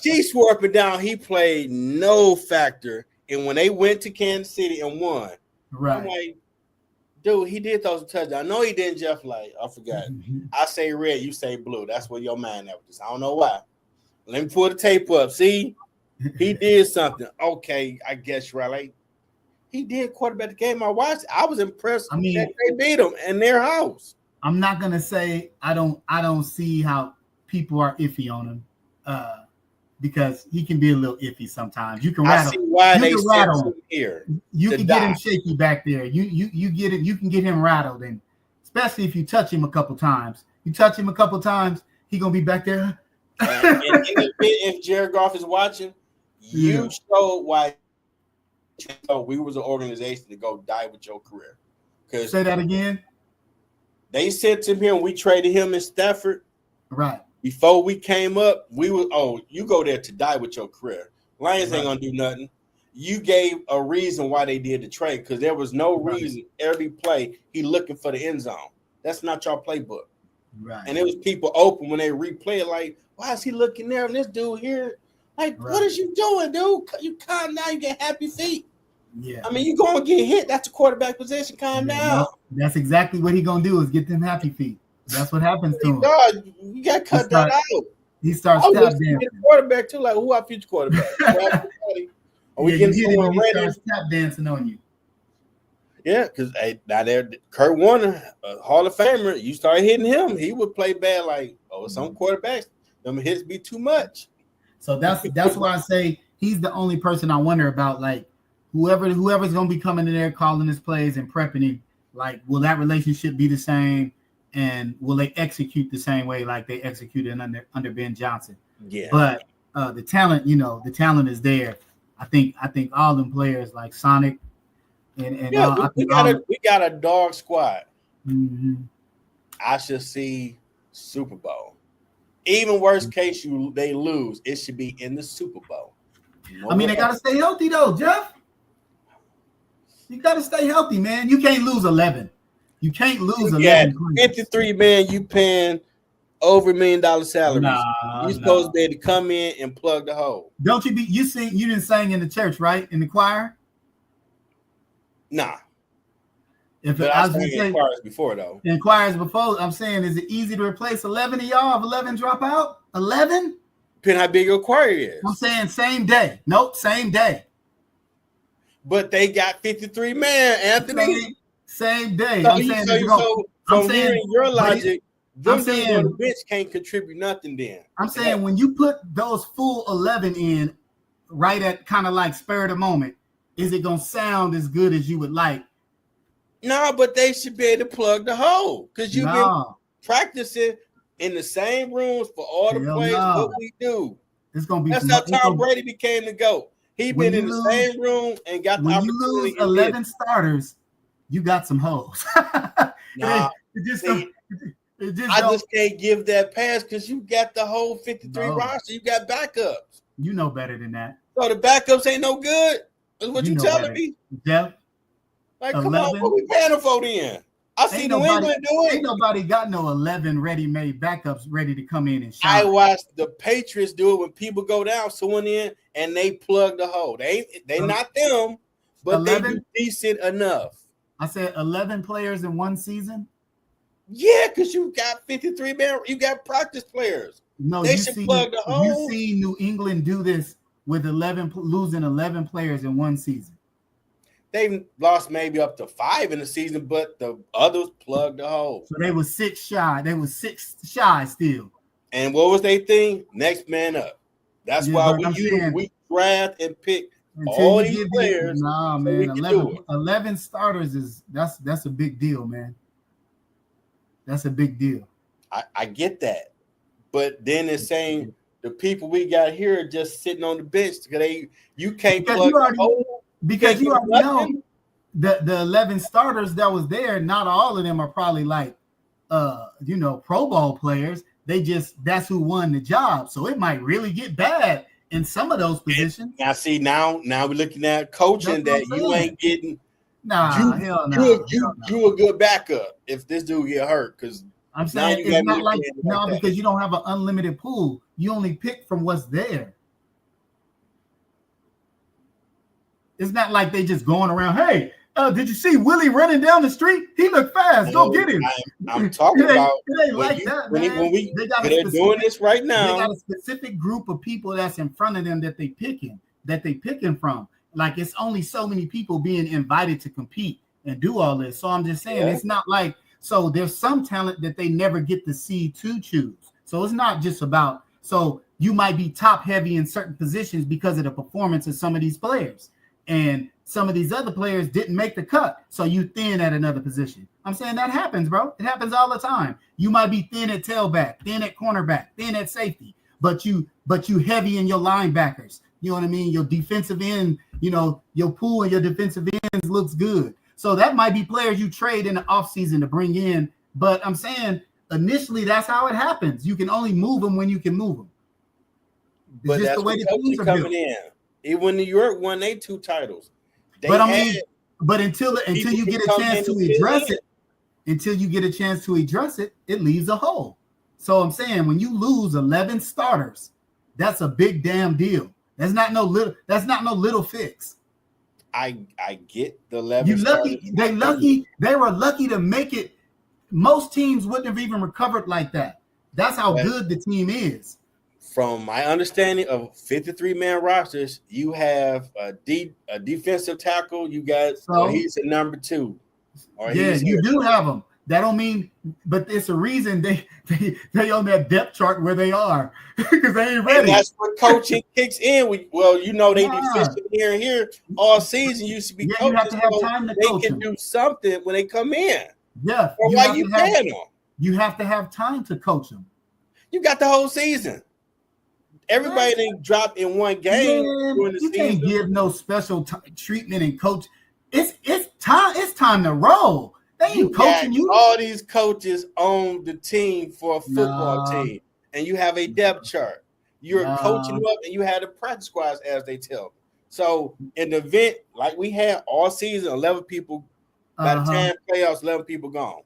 S1: She swore up and down. He played no factor. And when they went to Kansas City and won,
S2: right?
S1: I'm like, dude, he did those touchdowns. I know he didn't, Jeff. Like, I forgot. I say red, you say blue. That's what your mind was. I don't know why. Let me pull the tape up. See, he did something. Okay, I guess you're right. Like, he did quarterback the game. I watched. I was impressed. That they beat him in their house.
S2: I'm not gonna say I don't see how people are iffy on him, because he can be a little iffy sometimes. You can rattle.
S1: I see why they rattle him here.
S2: You can get him shaky back there. You get it. You can get him rattled, and especially if you touch him a couple times. You touch him a couple times, he gonna be back there.
S1: And if Jared Goff is watching, You showed why we was an organization to go die with your career. Because
S2: say that again.
S1: They said to him, we traded him in Stafford.
S2: Right.
S1: Before we came up, we were, you go there to die with your career. Lions ain't gonna do nothing. You gave a reason why they did the trade because there was no reason. Every play he looking for the end zone. That's not your playbook.
S2: Right.
S1: And it was people open when they replay it, like, why is he looking there? And this dude here, like, what is you doing, dude? You calm down, you get happy feet.
S2: Yeah.
S1: I mean, you gonna get hit. That's a quarterback position. Calm down.
S2: No, that's exactly what he gonna do is get them happy feet. That's what happens to him.
S1: God, you got to cut that out.
S2: He starts tap dancing.
S1: Quarterback too, like who our future quarterback? Are we getting someone ready?
S2: He starts tap dancing on you.
S1: Yeah, because now there, Kurt Warner, a Hall of Famer, you start hitting him, he would play bad. Like, some quarterbacks, them hits be too much.
S2: So that's why I say he's the only person I wonder about. Like, whoever's gonna be coming in there calling his plays and prepping him. Like, will that relationship be the same? And will they execute the same way like they executed under Ben Johnson?
S1: Yeah.
S2: But the talent, the talent is there. I think all them players like Sonic and
S1: we got a dog squad.
S2: Mm-hmm.
S1: I should see Super Bowl. Even worst case, they lose. It should be in the Super Bowl.
S2: They gotta stay healthy though, Jeff. You gotta stay healthy, man. You can't lose 11. You can't lose 11.
S1: 53 man, you paying over $1 million salaries. You're supposed to be able to come in and plug the hole.
S2: Don't you you didn't sing in the church, right? In the choir?
S1: Nah.
S2: But I was
S1: in choirs before though.
S2: In choirs before, I'm saying, is it easy to replace 11 of y'all? If 11 drop out? 11?
S1: Depending how big your choir is.
S2: I'm saying same day. Nope, same day.
S1: But they got 53 man, Anthony.
S2: Same day.
S1: So from hearing your logic, them dudes on the bench can't contribute nothing then.
S2: I'm saying when you put those full 11 in right at kind of like spur of the moment, is it going to sound as good as you would like?
S1: No, but they should be able to plug the hole because you've been practicing in the same rooms for all the plays. What we do.
S2: It's gonna be
S1: That's how Tom Brady became the GOAT. He been in the same room and got the opportunity.
S2: When you lose 11 starters, you got some hoes.
S1: I just can't give that pass because you got the whole 53 roster. You got backups.
S2: You know better than that.
S1: So the backups ain't no good. That's what you telling me.
S2: Jeff,
S1: like, come on, what we paying for then? I see New England do it.
S2: Ain't nobody got no 11 ready-made backups ready to come in and shine.
S1: I watched the Patriots do it when people go down, someone in, and they plug the hole. They not them, but 11, they do decent enough.
S2: I said 11 players in one season?
S1: Yeah, because you got 53 men. You got practice players.
S2: No, they should plug the hole. You see New England do this with losing 11 players in one season.
S1: They've lost maybe up to 5 in the season, but the others plugged the hole.
S2: So they were 6 shy. They were 6 shy still.
S1: And what was their thing? Next man up. That's why we draft and pick all these players.
S2: Nah, man. 11 starters that's a big deal, man. That's a big deal.
S1: I get that. But then it's saying the people we got here are just sitting on the bench because you can't plug the hole.
S2: Because you already know the 11 starters that was there, not all of them are probably like Pro Bowl players. That's who won the job. So it might really get bad in some of those positions.
S1: Now we're looking at coaching that you ain't getting.
S2: Hell no.
S1: You a good backup if this dude get hurt. Because
S2: I'm saying it's not like because you don't have an unlimited pool. You only pick from what's there. It's not like they just going around. Hey, did you see Willie running down the street? He looked fast. Go get him.
S1: I'm talking about
S2: it ain't like that, man.
S1: They're doing this right now.
S2: They got a specific group of people that's in front of them that they picking from. Like it's only so many people being invited to compete and do all this. So I'm just saying it's not like so there's some talent that they never get to see to choose. So it's not just about you might be top heavy in certain positions because of the performance of some of these players. And some of these other players didn't make the cut, so you thin at another position. I'm saying that happens, bro. It happens all the time. You might be thin at tailback, thin at cornerback, thin at safety, but you heavy in your linebackers. You know what I mean? Your defensive end, your pool and your defensive ends looks good. So that might be players you trade in the offseason to bring in. But I'm saying initially that's how it happens. You can only move them when you can move them. It's
S1: but
S2: just
S1: that's
S2: the way
S1: what
S2: the teams
S1: coaching
S2: are
S1: coming
S2: built.
S1: in. Even when New York won they 2 titles.
S2: But until you get a chance to address it, it leaves a hole. So I'm saying when you lose 11 starters, that's a big damn deal. That's not no little fix.
S1: I get the 11 starters.
S2: They were lucky to make it. Most teams wouldn't have even recovered like that. That's how good the team is.
S1: From my understanding of 53-man rosters, you have a defensive tackle. You got he's a number 2.
S2: You do have them. That don't mean, but it's a reason they on that depth chart where they are because they ain't ready.
S1: And that's where coaching kicks in. They deficient here and here all season. Used to be coaches,
S2: you have to have time to coach them.
S1: They can do something when they come in.
S2: Yeah,
S1: why you paying them?
S2: You have to have time to coach them.
S1: You got the whole season. Everybody didn't drop in one game during the season.
S2: Can't give no special treatment and coach. It's time. It's time to roll. They ain't coaching you.
S1: All these coaches on the team for a football team, and you have a depth chart. You're coaching up, and you have the practice squads, as they tell. So in the event like we had all season, 11 people. By the time playoffs, 11 people gone.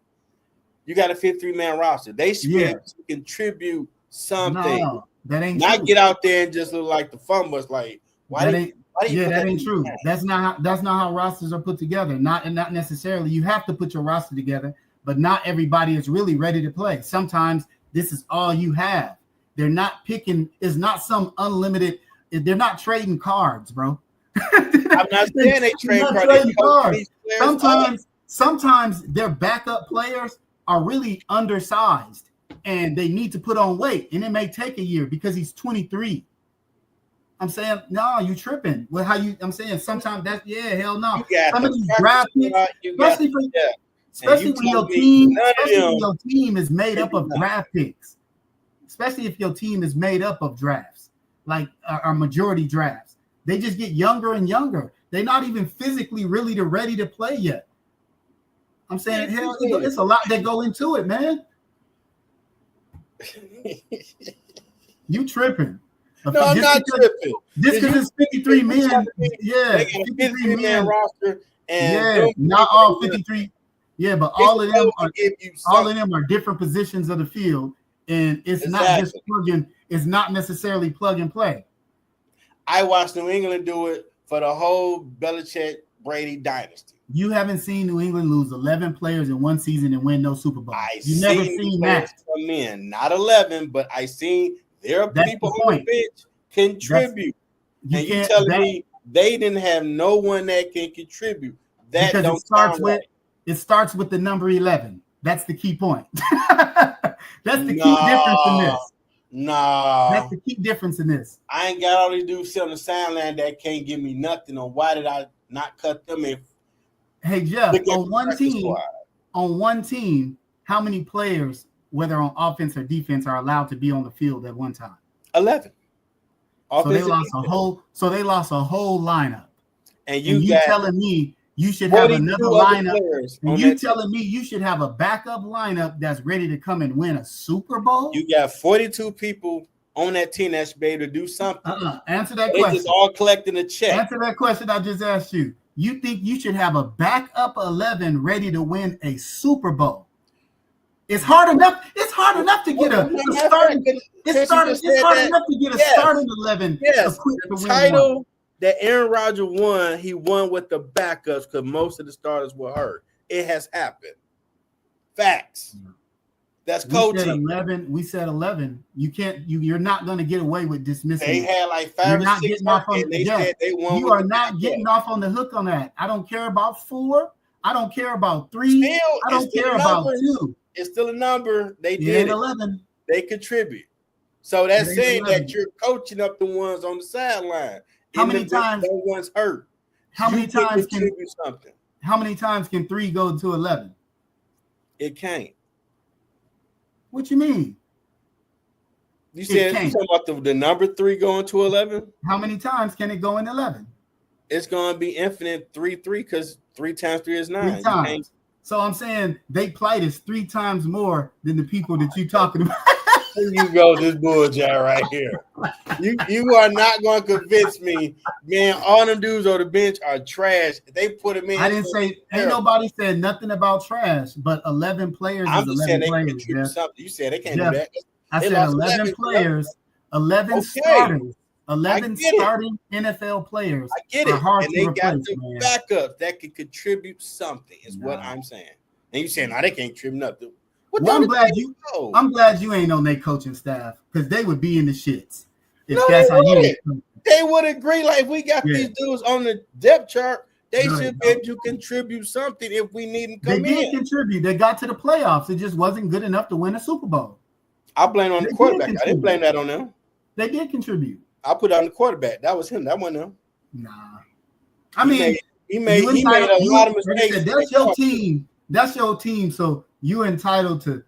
S1: You got a 53-man roster. They should be able to contribute something.
S2: No, that ain't
S1: not
S2: true.
S1: Get out there and just look like the fun was like.
S2: That ain't true. That's not how rosters are put together. Not necessarily. You have to put your roster together, but not everybody is really ready to play. Sometimes this is all you have. They're not picking. It's not some unlimited. They're not trading cards, bro.
S1: I'm not saying they trade cards.
S2: Sometimes their backup players are really undersized and they need to put on weight, and it may take a year because he's 23. I'm saying, no, you tripping. Well, I'm saying sometimes hell no. Some of these draft picks, especially when your team is made up of draft picks, especially if your team is made up of drafts, like our majority drafts. They just get younger and younger. They're not even physically really ready to play yet. I'm saying, hell, it's a lot that go into it, man. You tripping.
S1: No, I'm not tripping.
S2: Just because it's 53 men.
S1: Yeah. 53-man roster. And
S2: not all 53. Yeah, but all of them are different positions of the field. And it's not just it's not necessarily plug and play.
S1: I watched New England do it for the whole Belichick-Brady dynasty.
S2: You haven't seen New England lose 11 players in one season and win no Super Bowl. You've never seen that.
S1: Come in, not 11, but I seen there are people on the bench contribute. And you telling me they didn't have no one that can contribute. That
S2: because it starts with the number 11. That's the key point. That's the key difference in this.
S1: No,
S2: that's the key difference in this.
S1: I ain't got all these dudes sitting on the sideline that can't give me nothing. Or why did I not cut them in?
S2: Hey Jeff, on one team, how many players, whether on offense or defense, are allowed to be on the field at one time?
S1: 11.
S2: So they lost a whole lineup.
S1: And you
S2: telling me you should have another lineup. And you telling me you should have a backup lineup that's ready to come and win a Super Bowl?
S1: You got 42 people on that team that should be able to do something.
S2: Answer that question.
S1: They just all collecting a check.
S2: Answer that question I just asked you. You think you should have a backup 11 ready to win a Super Bowl? It's hard enough. It's hard enough to get a starting. It's hard enough to get a starting 11.
S1: Yes, the title that Aaron Rodgers won, he won with the backups because most of the starters were hurt. It has happened. Facts. That's coaching.
S2: We said 11. You can't. You're not going to get away with dismissing.
S1: They had like 5 or 6 and they said they won.
S2: You are not getting off on the hook on that. I don't care about 4. I don't care about 3. I don't care about 2.
S1: It's still a number. They did
S2: 11.
S1: They contribute. So that's saying 11. That you're coaching up the ones on the sideline.
S2: How many times?
S1: No one's hurt.
S2: How many times can 3 go to 11?
S1: It can't.
S2: What you mean?
S1: You said you talking about the number 3 going to 11?
S2: How many times can it go in 11?
S1: It's going to be infinite 3-3 because 3 times 3 is 9.
S2: 3 times. So I'm saying they plight is 3 times more than the people that you talking about.
S1: Here you go, this bullshit right here. You are not going to convince me, man. All them dudes on the bench are trash. They put them in.
S2: I didn't say ain't nobody said nothing about trash, but 11 players
S1: I'm
S2: is
S1: just
S2: 11
S1: saying
S2: players.
S1: They contribute something. You said they can't
S2: Jeff,
S1: do that.
S2: I said 11 players, 11 starters, 11 starting NFL players.
S1: I get it.
S2: Are hard
S1: and
S2: to
S1: they
S2: replace,
S1: got the
S2: man.
S1: backups that can contribute something. Is what I'm saying. And you saying, no, they can't contribute nothing.
S2: Well, I'm glad you ain't on their coaching staff because they would be in the shits. If that's how
S1: they would agree. Like, if we got these dudes on the depth chart, they should be able to contribute something if we need them to come in.
S2: They did contribute. They got to the playoffs. It just wasn't good enough to win a Super Bowl.
S1: I blame on the quarterback. I didn't blame that on them.
S2: They did contribute.
S1: I put it on the quarterback. That was him. That wasn't him.
S2: Nah. I mean,
S1: he made a lot of mistakes.
S2: That's your team. That's your team. So you entitled to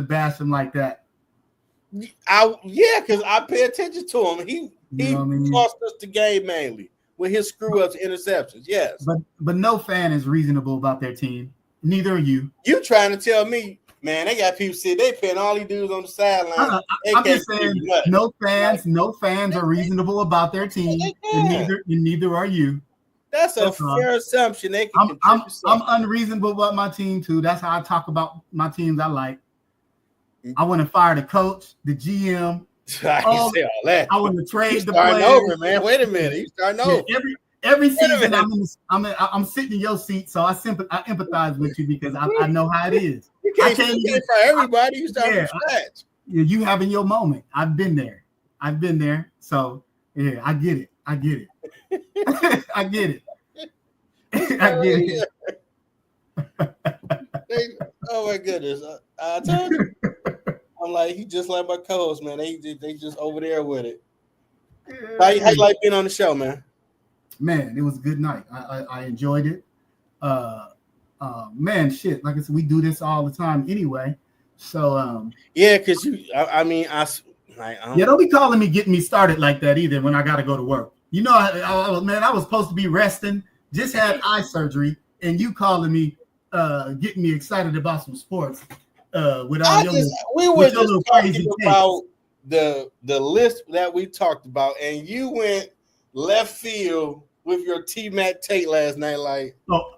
S2: bash him like that.
S1: Because I pay attention to him. He cost us the game mainly with his screw ups, interceptions. Yes,
S2: but no fan is reasonable about their team. Neither are you.
S1: You trying to tell me, man? They got people say they paying all these dudes on the sideline.
S2: I'm just saying, no fans are reasonable about their team, and neither are you.
S1: That's a fair assumption. They can
S2: I'm unreasonable about my team too. That's how I talk about my teams I like. I want to fire the coach, the GM.
S1: I want
S2: to trade the
S1: players.
S2: Over,
S1: man. Wait a minute. You starting over.
S2: Every season I'm sitting in your seat, so I empathize with you because I know how it is.
S1: You can't for everybody. You start from scratch.
S2: You having your moment. I've been there. So yeah, I get it. I get it. I get it.
S1: Oh my goodness! I told you. I'm like, he just like my co-host, man. They just over there with it. How you like being on the show, man?
S2: Man, it was a good night. I enjoyed it. Man, shit. Like I said, we do this all the time anyway. So
S1: because
S2: don't be calling me, getting me started like that either when I got to go to work. You know, I was supposed to be resting, just had eye surgery, and you calling me, getting me excited about some sports. We
S1: were just talking about the list that we talked about, and you went left field with your T-Mac Tate last night. Like,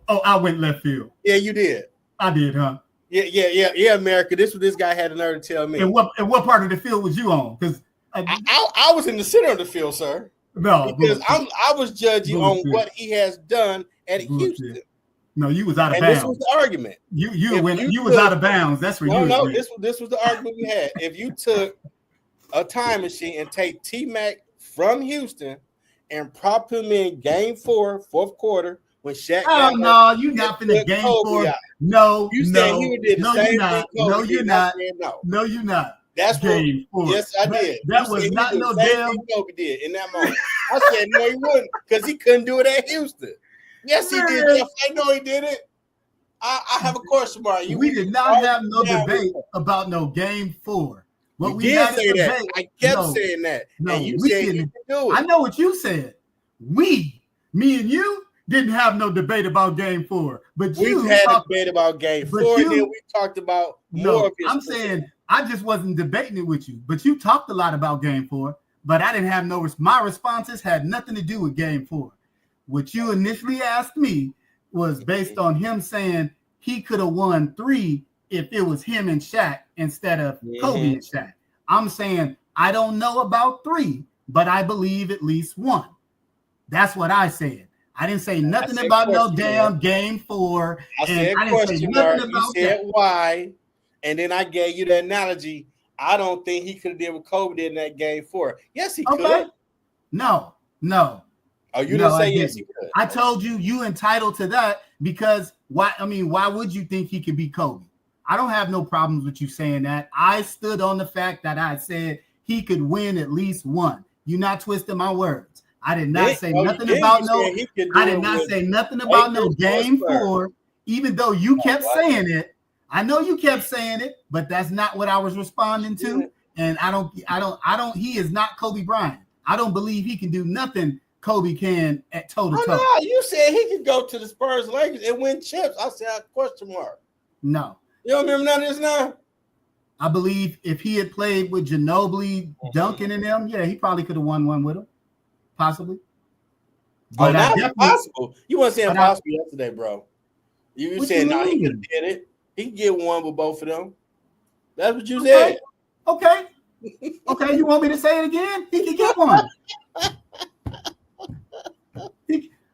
S2: I went left field.
S1: Yeah, you did.
S2: I did, huh?
S1: Yeah, America. This guy had the nerve to tell me.
S2: And what part of the field was you on? Because
S1: I was in the center of the field, sir.
S2: No,
S1: because I was judging on what he has done at Houston.
S2: No, you was out of bounds.
S1: This was the argument.
S2: You was out of bounds. That's where you was.
S1: This was the argument we had. If you took a time machine and take T-Mac from Houston and prop him in game 4, fourth quarter, when Shaq.
S2: Oh no, you not in the game 4. No,
S1: you said he did the same thing.
S2: No, you're not. No, you're not.
S1: That's
S2: game 4.
S1: Yes, I did.
S2: That was not no damn.
S1: Kobe did in that moment. I said no, he wouldn't, because he couldn't do it at Houston. Yes, he did. Jeff. I know he did it. I have a question mark.
S2: We did not have no debate about no game 4.
S1: What we did say that. I kept saying that.
S2: No,
S1: and you said you could do it.
S2: I know what you said. Me and you didn't have no debate about game 4. But
S1: we had a debate about game 4, and then we talked about more of his.
S2: I'm saying I just wasn't debating it with you, but you talked a lot about game 4, but I didn't have my responses had nothing to do with game 4. What you initially asked me was based on him saying he could have won 3 if it was him and Shaq instead of Kobe and Shaq. I'm saying I don't know about 3, but I believe at least 1. That's what I said. I didn't say nothing about no damn game 4.
S1: I didn't say nothing about that. Why? And then I gave you the analogy. I don't think he could have did what Kobe did in that game 4. Yes, he could.
S2: No.
S1: Oh, you didn't say yes, he could.
S2: I told you entitled to that because why would you think he could be Kobe? I don't have no problems with you saying that. I stood on the fact that I said he could win at least 1. You're not twisting my words. I did not say nothing about no. I did not say nothing about no game 4, even though you kept saying it. I know you kept saying it, but that's not what I was responding to. And I don't. He is not Kobe Bryant. I don't believe he can do nothing Kobe can at toe to toe.
S1: No, you said he could go to the Spurs, Lakers, and win chips. I said question mark.
S2: No,
S1: you don't remember none of this now.
S2: I believe if he had played with Ginobili, Duncan, and them, yeah, he probably could have won one with him, possibly.
S1: But that's possible. You weren't saying possible yesterday, bro. You said no, he could have did it. He could get one with both of them. That's what you said.
S2: Okay. Okay, you want me to say it again? He could get one.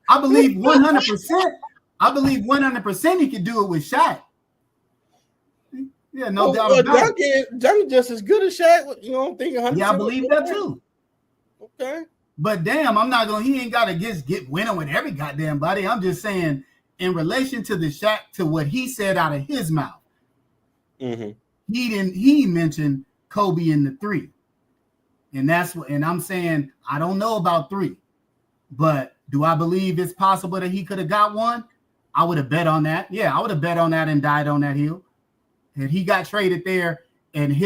S2: I believe 100%. I believe 100% he could do it with Shaq. Yeah, no doubt about it.
S1: Duncan just as good as Shaq. You know, I'm thinking 100%.
S2: Yeah, I believe that too.
S1: Okay.
S2: But damn, I'm not going. He ain't got to just get winning with every goddamn body. I'm just saying, in relation to the Shaq, to what he said out of his mouth, he mentioned Kobe in the 3, and that's what. And I'm saying I don't know about 3, but do I believe it's possible that he could have got one? I would have bet on that. Yeah, I would have bet on that and died on that hill. And he got traded there, and he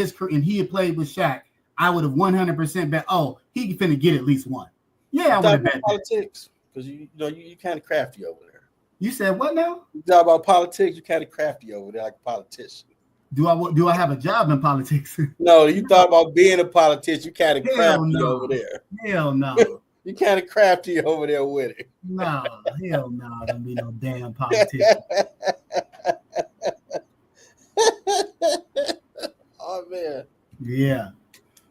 S2: had played with Shaq, I would have 100% bet. Oh, he finna get at least one. Yeah, I would have bet
S1: politics because you kind of crafty over there.
S2: You said what now?
S1: You talk about politics. You kind of crafty over there, like a politician.
S2: Do I have a job in politics?
S1: No, you thought about being a politician. You kind of crafty over there.
S2: Hell no.
S1: You kind of crafty over there with it.
S2: No, hell no. Don't be no damn politician.
S1: Oh man.
S2: Yeah.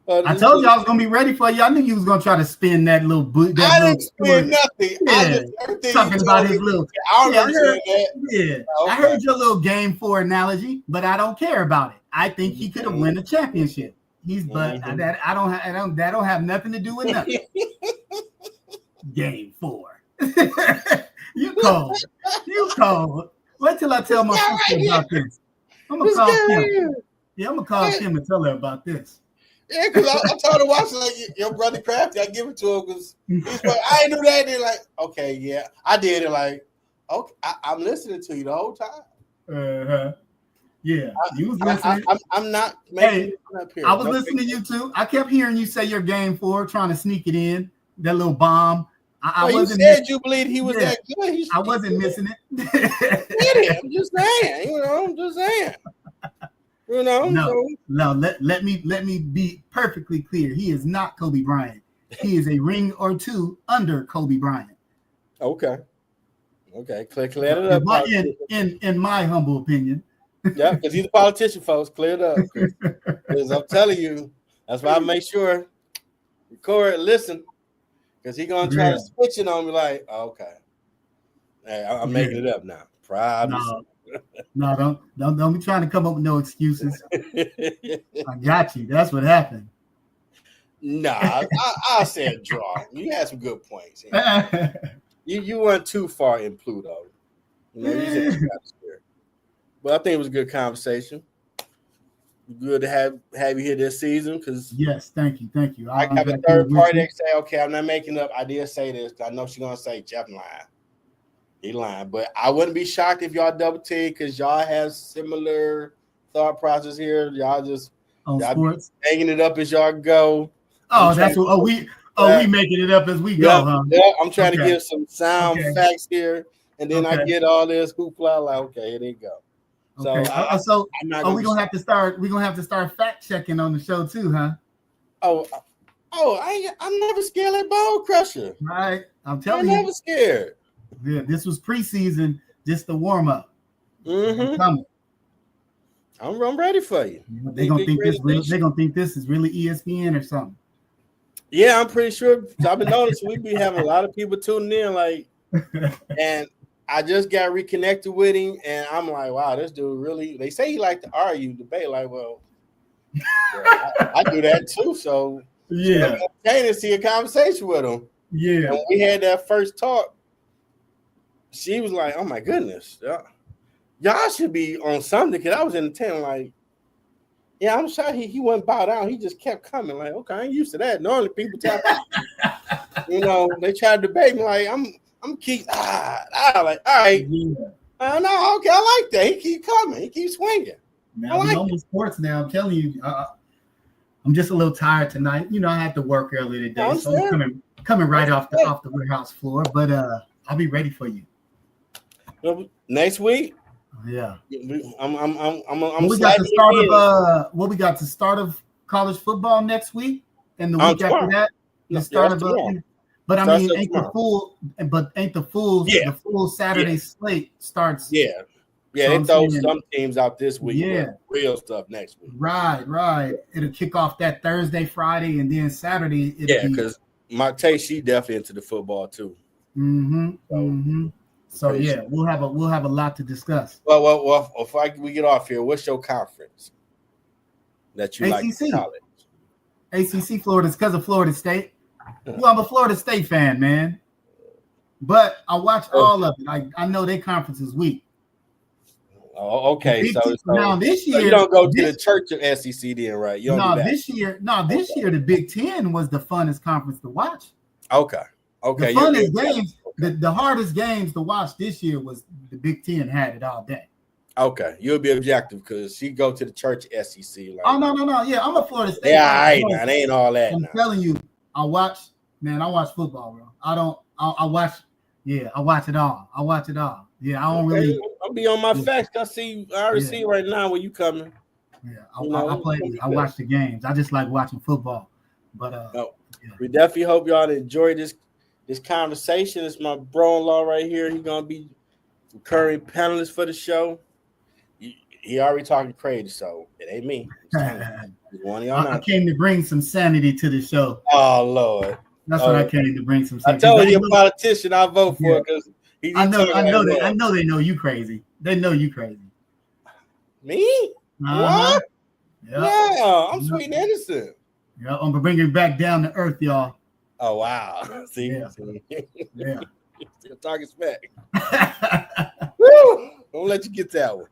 S2: I told you I was gonna be ready for you. I knew you was gonna try to spin that little boot.
S1: I didn't spin nothing.
S2: Yeah. Talking about his little. I heard your little game 4 analogy, but I don't care about it. I think he could have won a championship. That don't have nothing to do with nothing. Game 4. You cold. Wait till I tell my sister about this. I'm gonna call Kim. Yeah, I'm gonna call Kim and tell her about this.
S1: Yeah, because I told her watch like your brother crafty. I give it to him because like, I ain't do that. And they're like, okay, yeah, I did it. Like, okay, I'm listening to you the whole time.
S2: Yeah, you was listening.
S1: I'm not. Hey,
S2: I was listening to you too. I kept hearing you say your game 4, trying to sneak it in. That little bomb.
S1: You said you believed he was that good.
S2: I wasn't missing it.
S1: I'm just saying. I'm just saying.
S2: No. Let me be perfectly clear. He is not Kobe Bryant. He is a ring or 2 under Kobe Bryant.
S1: Okay. Clear it up.
S2: In my humble opinion.
S1: Yeah, because he's a politician, folks. Clear it up. Because I'm telling you, that's why I make sure record, listen, because he's gonna try to switch it on me. Like, okay, hey, I'm making it up now.
S2: No, don't be trying to come up with no excuses. I got you. That's what happened.
S1: Nah, I said draw. You had some good points. You weren't too far in Pluto. You said but I think it was a good conversation. Good to have you here this season because
S2: yes, thank you.
S1: I have a third party that say, okay, I'm not making up. I did say this. I know she's gonna say Jeff lying. He lying, but I wouldn't be shocked if y'all double take because y'all have similar thought process here. Y'all just
S2: sports
S1: hanging it up as y'all go.
S2: Oh, that's what. We making it up as we go, huh?
S1: Yeah, I'm trying to give some sound facts here, and then I get all this hoopla. Like, okay, here they go.
S2: Okay. So we're gonna have to start. We're gonna have to start fact checking on the show too, huh?
S1: I'm never scared like Ball Crusher.
S2: Right, I'm telling you,
S1: I'm never scared.
S2: Yeah, this was preseason, just the warm up.
S1: I'm ready for you.
S2: They're gonna think this real. They're gonna think this is really ESPN or something.
S1: Yeah, I'm pretty sure. I've been noticing we be having a lot of people tuning in, like, and I just got reconnected with him, and I'm like, wow, this dude really. They say he like to argue, debate. Like, well, I do that too. So
S2: yeah,
S1: to see a conversation with him.
S2: Yeah,
S1: when we had that first talk, she was like, "Oh my goodness, y'all should be on something." Because I was in the tent, like, yeah, I'm sure he wouldn't bow down. He just kept coming. Like, okay, I ain't used to that. Normally people tap out. They try to debate me. Like, I'm keep like, all right, No, okay, I like that. He keep coming. He keeps swinging.
S2: Now we on sports now. I'm telling you, I'm just a little tired tonight. You know, I had to work earlier today, so I'm coming right off the warehouse floor. But I'll be ready for you.
S1: Well, next week.
S2: Yeah.
S1: I'm
S2: we got the start of we got the start of college football next week, and the week after that, the start of but I mean, ain't the full full Saturday slate starts.
S1: Yeah. Yeah, they throw some teams out this week.
S2: Yeah,
S1: real stuff next week.
S2: Right. It'll kick off that Thursday, Friday, and then Saturday.
S1: Because Marte, she definitely into the football too.
S2: So yeah, we'll have a lot to discuss.
S1: Well, before we get off here, what's your conference that you like in college?
S2: ACC, Florida. It's because of Florida State. Well, I'm a Florida State fan, man. But I watch all of it. I know their conference is weak.
S1: Oh, okay. So
S2: now this year
S1: you don't go to the church of SEC then, right?
S2: This year the Big Ten was the funnest conference to watch.
S1: Okay. The
S2: funnest games, the hardest games to watch this year was the Big Ten had it all day.
S1: Okay, you'll be objective because she go to the church SEC. Like,
S2: oh no, yeah, I'm a Florida State.
S1: Yeah, all right, now they ain't all that.
S2: I'm telling you, I watch football, bro. I watch it all. Yeah, I don't really.
S1: I'll be on my facts. I already see right now where you coming.
S2: Yeah, I watch the games. I just like watching football. But
S1: we definitely hope y'all enjoy this conversation. It's my bro-in-law right here. He's gonna be recurring panelist for the show. He already talking crazy, so it ain't me.
S2: I came to bring some sanity to the show.
S1: Oh Lord,
S2: that's what I came to bring. Some sanity.
S1: I told you, a politician, I vote for because
S2: I know they know you crazy. They know you crazy.
S1: Me? What? Yeah, I'm sweet and innocent.
S2: Yeah, I'm bringing it back down to earth, y'all.
S1: Oh wow! See,
S2: yeah.
S1: Still talking smack. Woo! Don't let you get that one.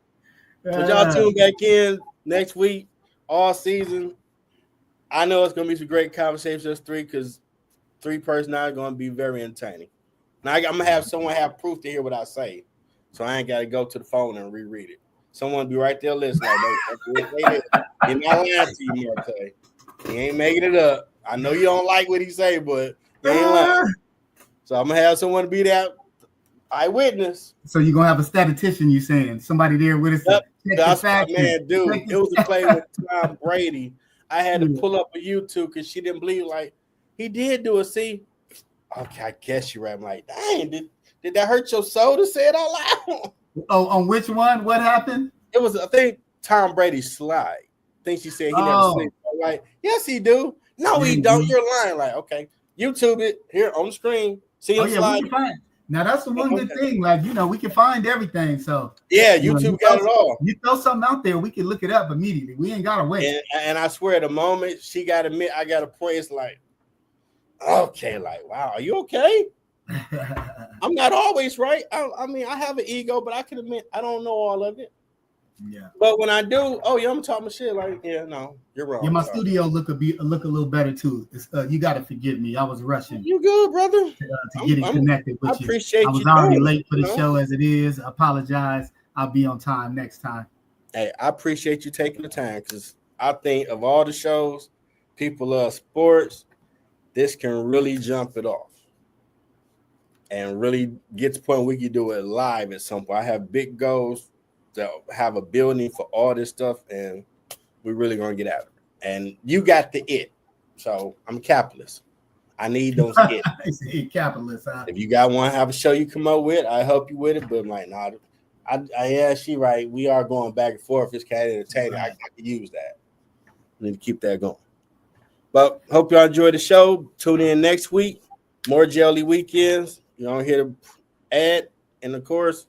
S1: But y'all tune back in next week, all season. I know it's gonna be some great conversations, us three, because three personalities are gonna be very entertaining. Now I'm gonna have someone have proof to hear what I say, so I ain't gotta go to the phone and reread it. Someone be right there listening. You're not lying to you, Marte. He ain't making it up. I know you don't like what he say, but he ain't lying. So I'm gonna have someone to be that eyewitness.
S2: So you're gonna have a statistician, you saying somebody there with us?
S1: Yep. That's my man, dude. It was a play with Tom Brady. I had to pull up a YouTube because she didn't believe. Like, he did do a C. Okay, I guess you're right. I'm like, dang, did that hurt your soul to say it out loud?
S2: Oh, on which one? What happened?
S1: It was, I think, Tom Brady's slide. I think she said he never seen it. Like, yes, he do. No, he don't. You're lying. Like, okay, YouTube it here on the screen. See him slide.
S2: Now that's the one good thing. Like, we can find everything. So
S1: yeah, YouTube got it all.
S2: You throw something out there, we can look it up immediately. We ain't gotta wait.
S1: And I swear, the moment she got admit, I got a point. It's like, okay, like, wow, are you okay? I'm not always right. I mean, I have an ego, but I can admit I don't know all of it.
S2: Yeah.
S1: But when I do, I'm talking shit. Like, yeah, no, you're wrong.
S2: Yeah, my studio look a little better too. You got to forgive me. I was rushing.
S1: You good, brother?
S2: To get it connected with you.
S1: I appreciate you.
S2: I was already late for the show as it is. I apologize. I'll be on time next time.
S1: Hey, I appreciate you taking the time because I think of all the shows, people love sports. This can really jump it off and really get to the point we can do it live at some point. I have big goals to have a building for all this stuff, and we're really going to get at it. And you got the it. So I'm a capitalist. I need those it.
S2: Capitalist. Huh?
S1: If you got one, have a show you come up with, I help you with it. But I'm like, nah, yeah, she right. We are going back and forth. It's kind of entertaining. I can use that. I need to keep that going. But hope y'all enjoy the show. Tune in next week. More JLE weekends. You don't hear the ad. And of course,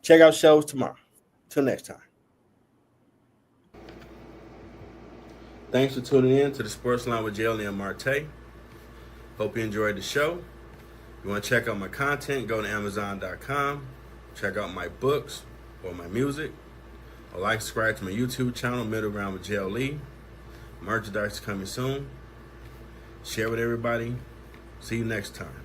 S1: check out shows tomorrow. Till next time. Thanks for tuning in to the Sports Line with JLE Marte. Hope you enjoyed the show. If you want to check out my content, go to Amazon.com. Check out my books or my music. Or subscribe to my YouTube channel, Middle Ground with JLE. Merchandise coming soon. Share with everybody. See you next time.